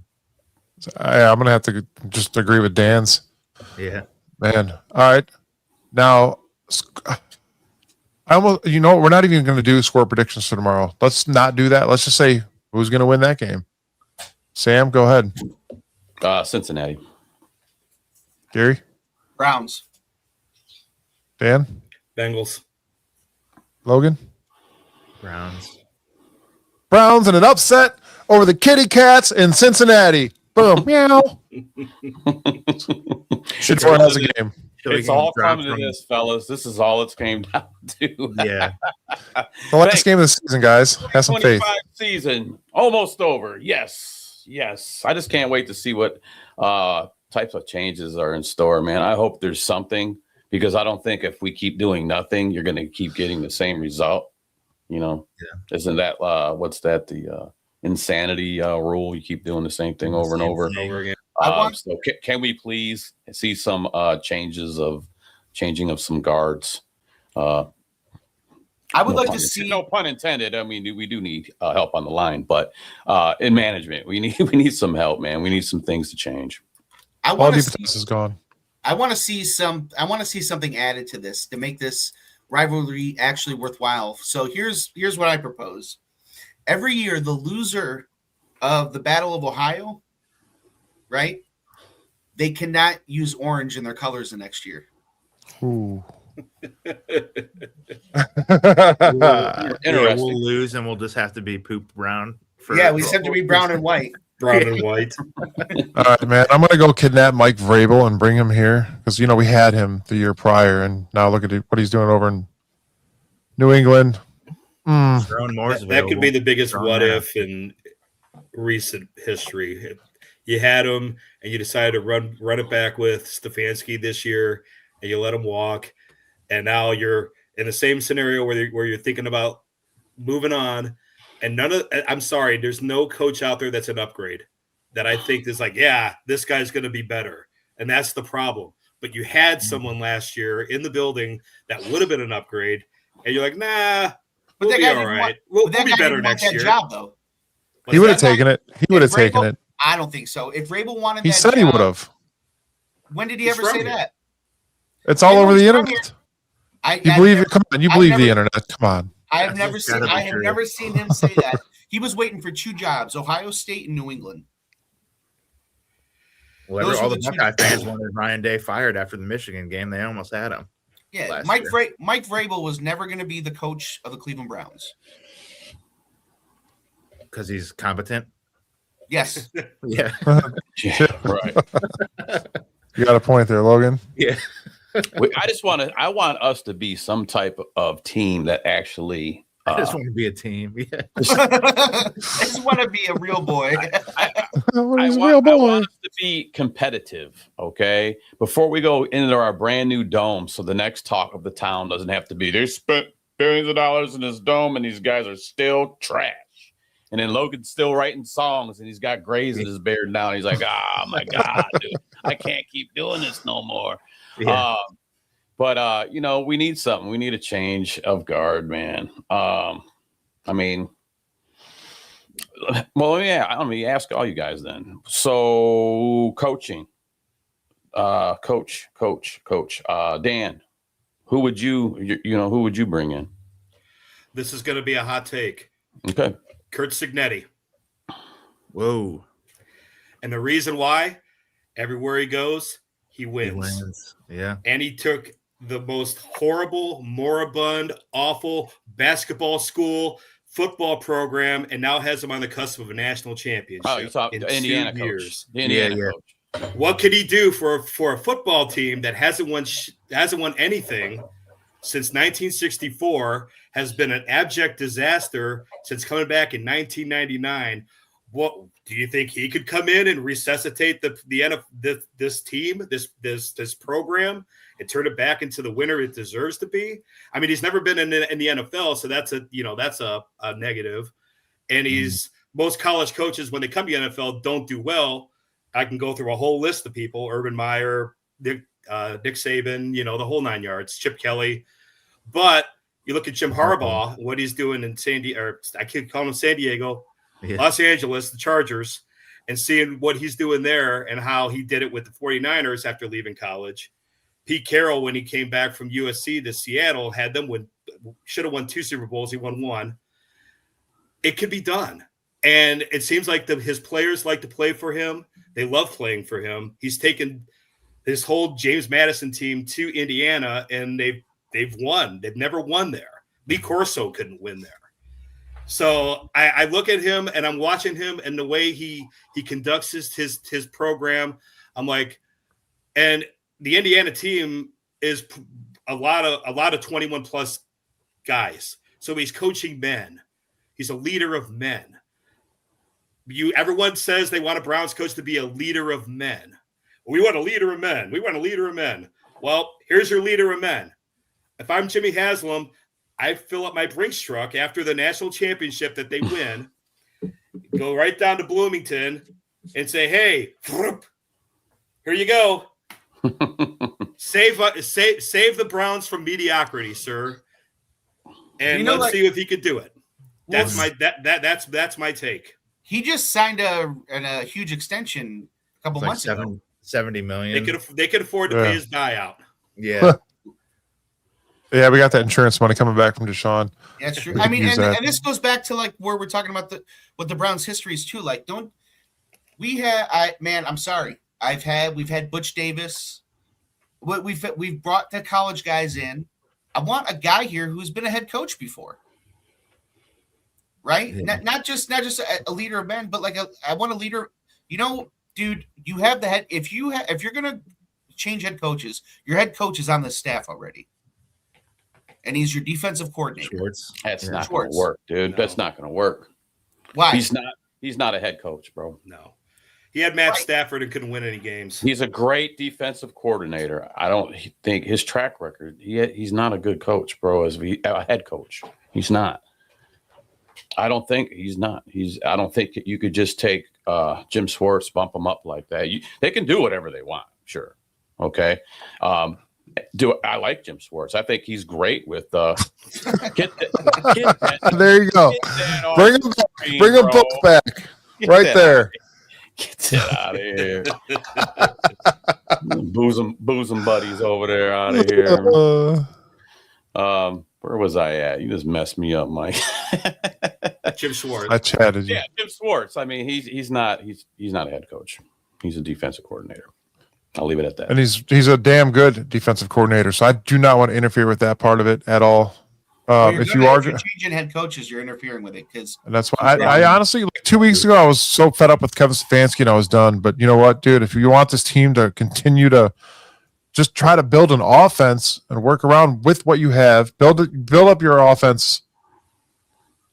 I'm going to have to just agree with Dan's. Yeah. Man. All right. Now, we're not even going to do score predictions for tomorrow. Let's not do that. Let's just say who's going to win that game. Sam, go ahead. Cincinnati. Gary? Browns. Dan? Bengals. Logan? Browns and an upset over the Kitty Cats in Cincinnati. Boom. Meow. Shador has a game. It's all coming to this, fellas. This is all it's came down to. Yeah. The last game of the season, guys. Have some faith. Season almost over. Yes. I just can't wait to see what types of changes are in store, man. I hope there's something, because I don't think if we keep doing nothing, you're going to keep getting the same result. Isn't that what's that, the insanity rule? You keep doing the same thing over and over again. So can we please see some changing of some guards? I would like to see. No pun intended. I mean, we do need help on the line, but in management, we need some help, man. We need some things to change. All defense is gone. I want to see something added to this to make this rivalry actually worthwhile. So here's what I propose. Every year, the loser of the Battle of Ohio, right? They cannot use orange in their colors the next year. Ooh. We'll lose and we'll just have to be poop brown. We just have to be brown and white. Brown and white. All right, man. I'm gonna go kidnap Mike Vrabel and bring him here because we had him the year prior, and now look at what he's doing over in New England. That could be the biggest what if in recent history. You had him, and you decided to run it back with Stefanski this year, and you let him walk, and now you're in the same scenario where you're thinking about moving on. And I'm sorry, there's no coach out there that's an upgrade that I think is like, yeah, this guy's going to be better. And that's the problem. But you had someone last year in the building that would have been an upgrade. And you're like, nah, but we'll be all right. We'll be better next year. Job, though. He would have taken it. He would have taken it. I don't think so. If Vrabel wanted he that said job, he would have. When did he ever say that? It's all over the internet. You believe it? Come on, you believe the internet. Come on. I have never seen him say that. He was waiting for two jobs, Ohio State and New England. Well, all the Buckeye fans wanted Ryan Day fired after the Michigan game. They almost had him. Yeah, Mike Vrabel was never going to be the coach of the Cleveland Browns. Because he's competent? Yes. Yeah. Right. You got a point there, Logan. Yeah. I want us to be some type of team that actually I just want to be a team. Yeah. I just want to be a real boy. I want us to be competitive, okay? Before we go into our brand new dome, so the next talk of the town doesn't have to be they spent billions of dollars in this dome and these guys are still trash. And then Logan's still writing songs and he's got grays in his beard now. And he's like, oh my God, dude, I can't keep doing this no more. Yeah. But you know, we need something. We need a change of guard, man. I mean, well, let me ask all you guys then. So, coaching, coach, Dan, who would you bring in? This is going to be a hot take. Okay, Kurt Signetti. Whoa. And the reason why, everywhere he goes, he wins. Yeah. And he took the most horrible, moribund, awful basketball school, football program, and now has them on the cusp of a national championship. Oh, you saw Indiana coach. The Indiana coach. What could he do for a football team that hasn't won anything since 1964, has been an abject disaster since coming back in 1999? What do you think he could come in and resuscitate this team, this program, and turn it back into the winner it deserves to be? I mean, he's never been in the NFL, so that's a negative. And most college coaches, when they come to the NFL, don't do well. I can go through a whole list of people: Urban Meyer, Nick Saban, the whole 9 yards, Chip Kelly. But you look at Jim Harbaugh, what he's doing in San Diego, I keep calling him San Diego, Los Angeles, the Chargers, and seeing what he's doing there and how he did it with the 49ers after leaving college. Pete Carroll, when he came back from USC to Seattle, had them should have won 2 Super Bowls. He won 1. It could be done. And it seems like his players like to play for him. They love playing for him. He's taken this whole James Madison team to Indiana, and they've won. They've never won there. Lee Corso couldn't win there. So I look at him and I'm watching him and the way he conducts his program. I'm like, and the Indiana team is a lot of 21 plus guys. So he's coaching men. He's a leader of men. Everyone says they want a Browns coach to be a leader of men. We want a leader of men. We want a leader of men. Well, here's your leader of men. If I'm Jimmy Haslam, I fill up my Brinks truck after the national championship that they win, go right down to Bloomington and say, hey, here you go. Save the Browns from mediocrity, sir. And let's see if he could do it. That's my take. He just signed a huge extension a couple months ago. $70 million. They could afford to pay his buyout. Yeah. Yeah, we got that insurance money coming back from Deshaun. That's true. I mean, and this goes back to like where we're talking about what the Browns' history is too. Like, I'm sorry. We've had Butch Davis. We've brought the college guys in. I want a guy here who's been a head coach before. Right? Yeah. Not just a leader of men, but like I want a leader. Dude, you have the head. If you're gonna change head coaches, your head coach is on the staff already, and he's your defensive coordinator. That's not going to work, dude. No. That's not going to work. Why? He's not a head coach, bro. No, he had Matt Stafford and couldn't win any games. He's a great defensive coordinator. I don't think his track record. He's not a good coach, bro. As a head coach, he's not. I don't think he's not. I don't think you could just take Jim Schwartz, bump him up like that. They can do whatever they want, sure. Okay. I like Jim Schwartz. I think he's great with get that. There you go. Bring him both back. Right there. Get that out of here. boozing buddies over there out of here. Where was I at? You just messed me up, Mike. Jim Schwartz. I chatted you. Yeah, Jim Schwartz. I mean, he's not a head coach. He's a defensive coordinator. I'll leave it at that. And he's a damn good defensive coordinator. So I do not want to interfere with that part of it at all. If you're changing head coaches, you're interfering with it and that's why I honestly, like 2 weeks ago, I was so fed up with Kevin Stefanski and I was done. But you know what, dude? If you want this team to continue to just try to build an offense and work around with what you have, build up your offense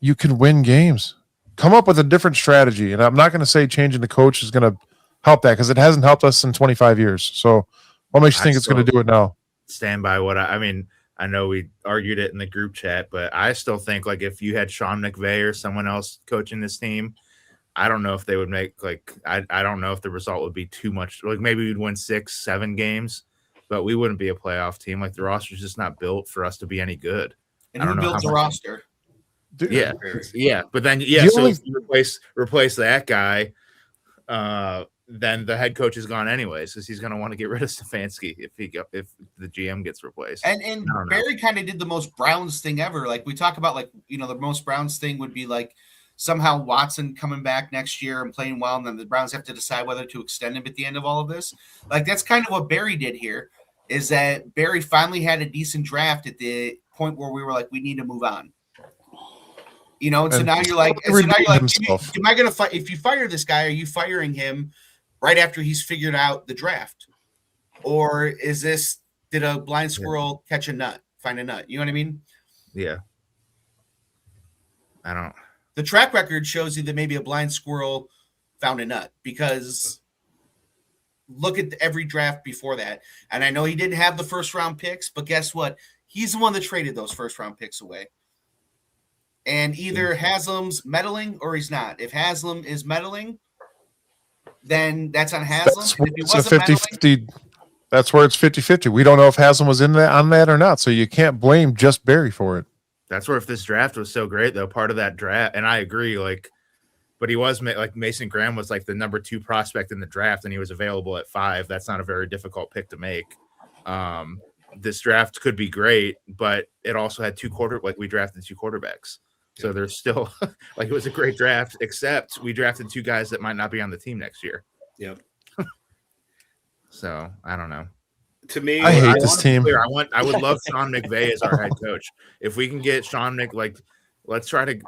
you can win games. Come up with a different strategy. And I'm not going to say changing the coach is going to help that because it hasn't helped us in 25 years. So what makes you think it's going to do it now? Stand by what I mean, I know we argued it in the group chat, but I still think like if you had Sean McVay or someone else coaching this team, I don't know if they would make like I don't know if the result would be too much. Like maybe we'd win 6-7 games, but we wouldn't be a playoff team. Like the roster's just not built for us to be any good. And who built the roster? Dude, Yeah. But then so if you replace that guy, then the head coach is gone anyways because he's going to want to get rid of Stefanski if the GM gets replaced. And Barry kind of did the most Browns thing ever. Like we talk about, like, you know, the most Browns thing would be like somehow Watson coming back next year and playing well, and then the Browns have to decide whether to extend him at the end of all of this. Like that's kind of what Barry did here. Is that Barry finally had a decent draft at the point where we were like, we need to move on. You know, and so now you're like, am I going to fight? If you fire this guy, are you firing him right after he's figured out the draft? Or did a blind squirrel catch a nut, find a nut? You know what I mean? Yeah. I don't. The track record shows you that maybe a blind squirrel found a nut because look at every draft before that. And I know he didn't have the first round picks, but guess what? He's the one that traded those first round picks away. And either Haslam's meddling or he's not. If Haslam is meddling, then that's on Haslam. It's a 50-50. That's where it's 50-50. We don't know if Haslam was on that or not. So you can't blame just Barry for it. That's where if this draft was so great, though, part of that draft, and I agree, like, but he was like Mason Graham was like the number 2 prospect in the draft, and he was available at 5. That's not a very difficult pick to make. This draft could be great, but it also had we drafted 2 quarterbacks. So there's still like it was a great draft, except we drafted 2 guys that might not be on the team next year. Yep. So I don't know. To me, I hate this team. I would love Sean McVay as our head coach. If we can get let's try to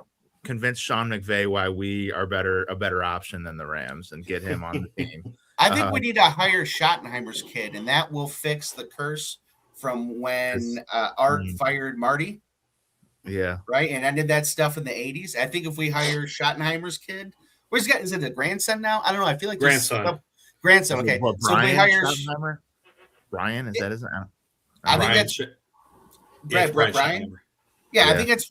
convince Sean McVay why we are a better option than the Rams and get him on the team. I think we need to hire Schottenheimer's kid, and that will fix the curse from when Art fired Marty. Yeah. Right. And I did that stuff in the 80s. I think if we hire Schottenheimer's kid, is it a grandson now? I don't know. I feel like grandson. Grandson. Okay. Well, so we hire Brian. Is that his name? I think that's Brian. Yeah, I think that's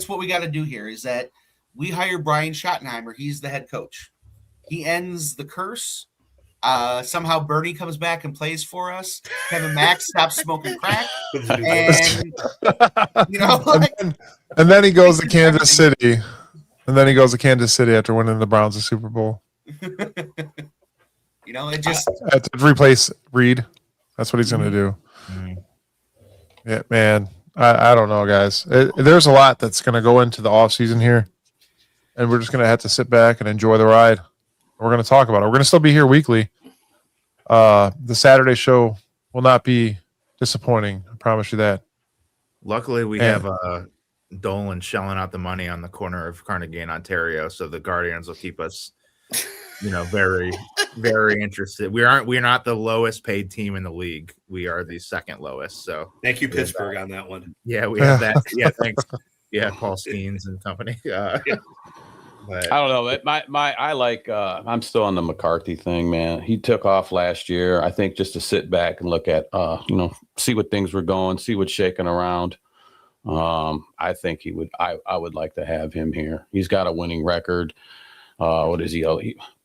what we got to do here is that we hire Brian Schottenheimer. He's the head coach. He ends the curse. Somehow Bernie comes back and plays for us. Kevin Max stops smoking crack, and you know, and then he goes to Kansas City, after winning the Browns the Super Bowl. You know, it just to replace Reed. That's what he's going to do. Yeah, man. I don't know, guys. There's a lot that's going to go into the offseason here, and we're just going to have to sit back and enjoy the ride. We're going to talk about it. We're going to still be here weekly. The Saturday show will not be disappointing. I promise you that. Luckily, we have Dolan shelling out the money on the corner of Carnegie and Ontario, so the Guardians will keep us, very, very interested. We're not the lowest paid team in the league. We are the second lowest. So thank you, Pittsburgh, on that one. Yeah, we have that. Yeah, thanks. Yeah, Paul Skeens and company. But I don't know. I'm still on the McCarthy thing, man. He took off last year. I think just to sit back and look at, see what things were going, see what's shaking around. I think he would. I would like to have him here. He's got a winning record. What is he? All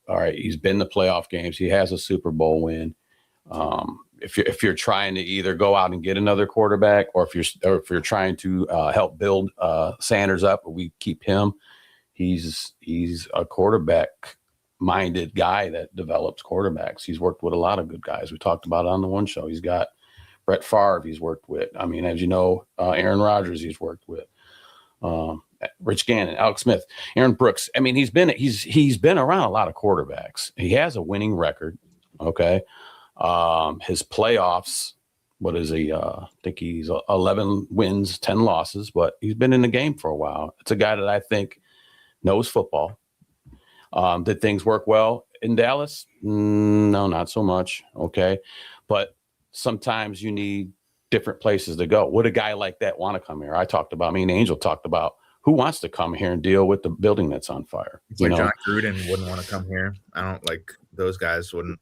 right. He's been to playoff games. He has a Super Bowl win. If you're trying to either go out and get another quarterback, or if you're trying to help build Sanders up, we keep him. He's a quarterback-minded guy that develops quarterbacks. He's worked with a lot of good guys. We talked about it on the one show. He's got Brett Favre he's worked with. I mean, as you know, Aaron Rodgers he's worked with. Rich Gannon, Alex Smith, Aaron Brooks. I mean, he's been around a lot of quarterbacks. He has a winning record. Okay. His playoffs, what is he? I think he's 11 wins, 10 losses, but he's been in the game for a while. It's a guy that I think knows football. Did things work well in Dallas? No, not so much. Okay. But sometimes you need different places to go. Would a guy like that want to come here? Me and Angel talked about who wants to come here and deal with the building that's on fire? It's like John Gruden wouldn't want to come here. I don't like those guys wouldn't.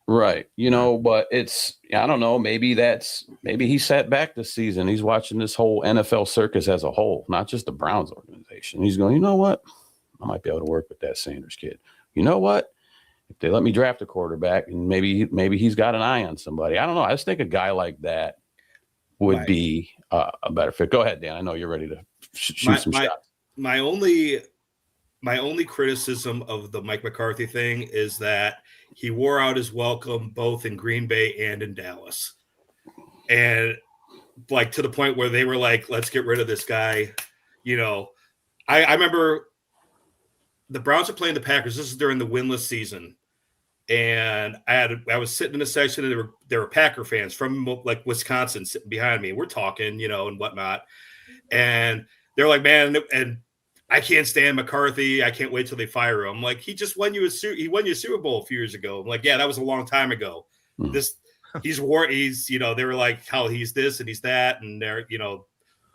Right. But I don't know. Maybe he sat back this season. He's watching this whole NFL circus as a whole, not just the Browns organization. He's going, you know what? I might be able to work with that Sanders kid. You know what? If they let me draft a quarterback and maybe he's got an eye on somebody. I don't know. I just think a guy like that would be a better fit. Go ahead, Dan. I know you're ready to shoot some shots. My only criticism of the Mike McCarthy thing is that he wore out his welcome both in Green Bay and in Dallas. And like to the point where they were like, let's get rid of this guy. I remember the Browns are playing the Packers. This is during the winless season. And I was sitting in a section and there were Packer fans from like Wisconsin sitting behind me. We're talking, and whatnot. And they're like, man, and I can't stand McCarthy. I can't wait till they fire him. Like, he just won you a Super Bowl a few years ago. I'm like, yeah, that was a long time ago. They were like, how he's this and he's that. And they're,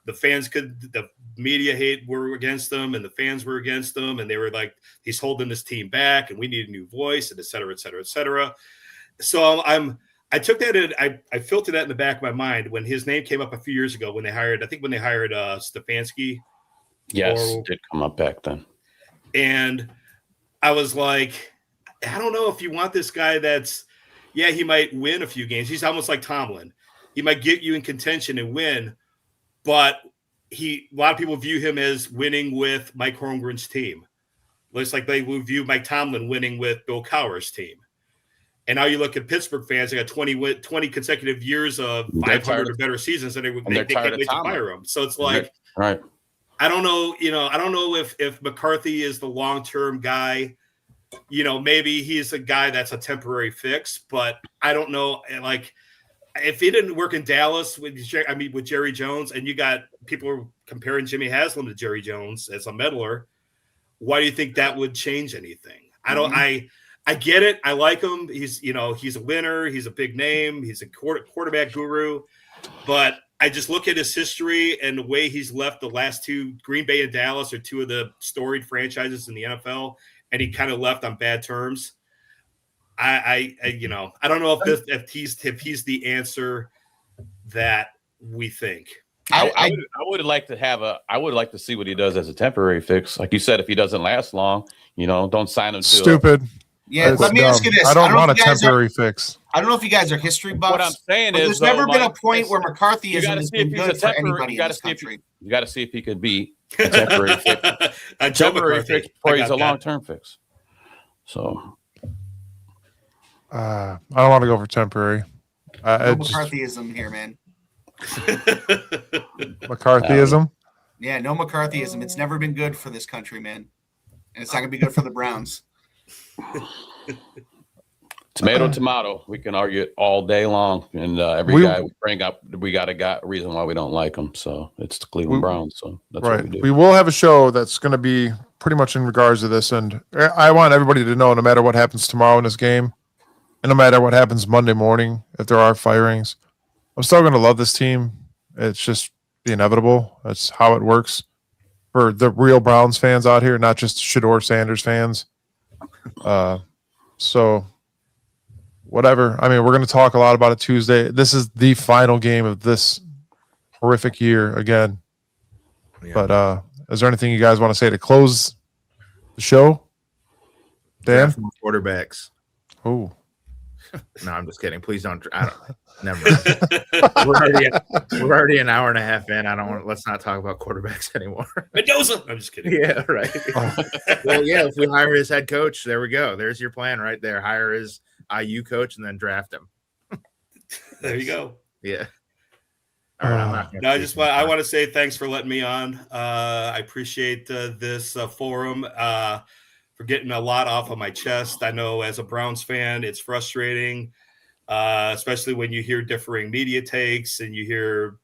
the media were against them and the fans were against them. And they were like, he's holding this team back and we need a new voice and et cetera, et cetera, et cetera. So I took that and I filtered that in the back of my mind when his name came up a few years ago when they hired Stefanski. Yes, did come up back then. And I was like, I don't know if you want this guy he might win a few games. He's almost like Tomlin. He might get you in contention and win, but a lot of people view him as winning with Mike Holmgren's team. Looks like they will view Mike Tomlin winning with Bill Cowher's team. And now you look at Pittsburgh fans, they got 20 consecutive years of 500 or better seasons, and they can't wait to fire him. So it's like, right. I don't know, I don't know if McCarthy is the long-term guy. Maybe he's a guy that's a temporary fix, but I don't know. Like, if he didn't work in Dallas with Jerry Jones, and you got people comparing Jimmy Haslam to Jerry Jones as a meddler, why do you think that would change anything? I get it. I like him. He's a winner. He's a big name. He's a quarterback guru, but I just look at his history and the way he's left the last two, Green Bay and Dallas, are two of the storied franchises in the NFL, and he kind of left on bad terms. I don't know if he's the answer that we think. I would like to see what he does as a temporary fix. Like you said, if he doesn't last long, don't sign him to stupid. Yeah, let me ask you this. I don't want a temporary fix. I don't know if you guys are history buffs. What I'm saying is, there's never been a point where McCarthyism has been good for anybody in this country. You got to see if he could be a temporary fix. A temporary fix before he's a long-term fix. So, I don't want to go for temporary. No McCarthyism here, man. McCarthyism? Yeah, no McCarthyism. It's never been good for this country, man. And it's not going to be good for the Browns. Tomato. We can argue it all day long, and every guy we bring up, we got a reason why we don't like them. So it's the Cleveland Browns. So that's what we do. We will have a show that's going to be pretty much in regards to this, and I want everybody to know, no matter what happens tomorrow in this game, and no matter what happens Monday morning, if there are firings, I'm still going to love this team. It's just the inevitable. That's how it works for the real Browns fans out here, not just Shedeur Sanders fans. So whatever. I mean, we're going to talk a lot about it Tuesday. This is the final game of this horrific year again. Yeah. But is there anything you guys want to say to close the show? Dan? Quarterbacks. Oh. No, I'm just kidding. Please don't. Never mind. We're already an hour and a half in. Let's not talk about quarterbacks anymore. Mendoza. I'm just kidding. Yeah, right. Well, yeah, if we hire his head coach, there we go. There's your plan right there. Hire his IU coach and then draft him. There you go. Yeah. All right, I want to say thanks for letting me on. I appreciate this forum. For getting a lot off of my chest. I know as a Browns fan, it's frustrating, especially when you hear differing media takes and you hear,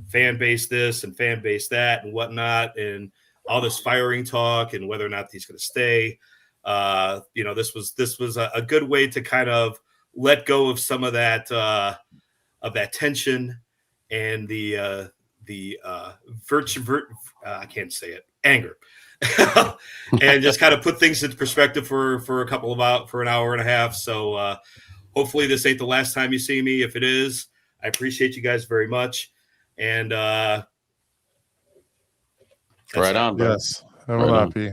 fan base this and fan base that and whatnot, and all this firing talk and whether or not he's going to stay. This was a good way to kind of let go of some of that tension and the I can't say it, anger. And just kind of put things into perspective for an hour and a half. So hopefully this ain't the last time you see me. If it is, I appreciate you guys very much. And Right on, bro. Yes, it will not be.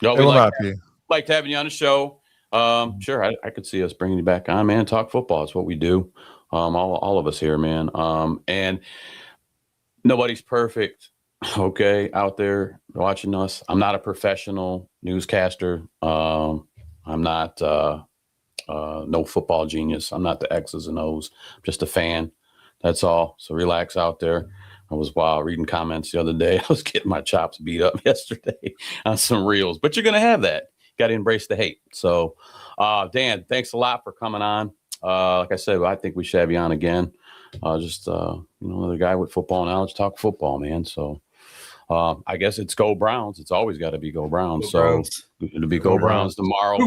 No, It we will not be. liked having you on the show. Sure, I could see us bringing you back on, man. Talk football. It's what we do. All of us here, man. And nobody's perfect. Okay, out there watching us. I'm not a professional newscaster. I'm not no football genius. I'm not the X's and O's. I'm just a fan. That's all. So relax out there. I was reading comments the other day. I was getting my chops beat up yesterday on some reels, but you're gonna have that. Got to embrace the hate. So, Dan, thanks a lot for coming on. Like I said, I think we should have you on again. Another guy with football knowledge, talk football, man. So. I guess it's Go Browns. It's always got to be Go Browns. It'll be Go Browns tomorrow.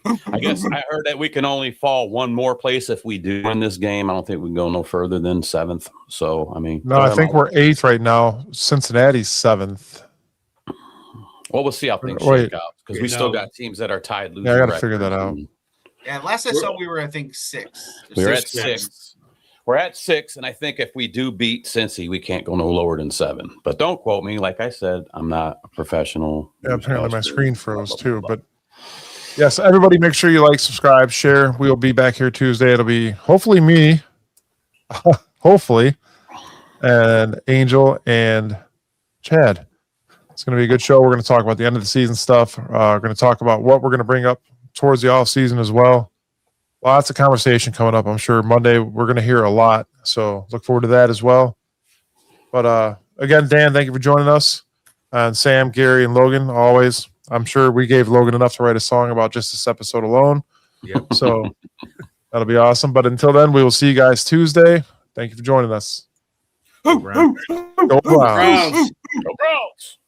I guess I heard that we can only fall one more place if we do win this game. I don't think we can go no further than 7th. So, I mean. No, I think we're 8th right now. Cincinnati's 7th. Well, we'll see how things shake out because we still got teams that are tied. Yeah, I got to figure that out. Yeah, last I saw, we were, I think, 6th. We were at 6th. We're at 6, and I think if we do beat Cincy, we can't go no lower than 7. But don't quote me. Like I said, I'm not a professional. Yeah, apparently my screen froze too. But yes, everybody make sure you like, subscribe, share. We'll be back here Tuesday. It'll be hopefully me, hopefully, and Angel and Chad. It's going to be a good show. We're going to talk about the end of the season stuff. We're going to talk about what we're going to bring up towards the off season as well. Lots of conversation coming up. I'm sure Monday we're going to hear a lot. So look forward to that as well. But again, Dan, thank you for joining us. And Sam, Gary, and Logan, always. I'm sure we gave Logan enough to write a song about just this episode alone. Yep. So that'll be awesome. But until then, we will see you guys Tuesday. Thank you for joining us. Go Browns. Go Browns. Go Browns.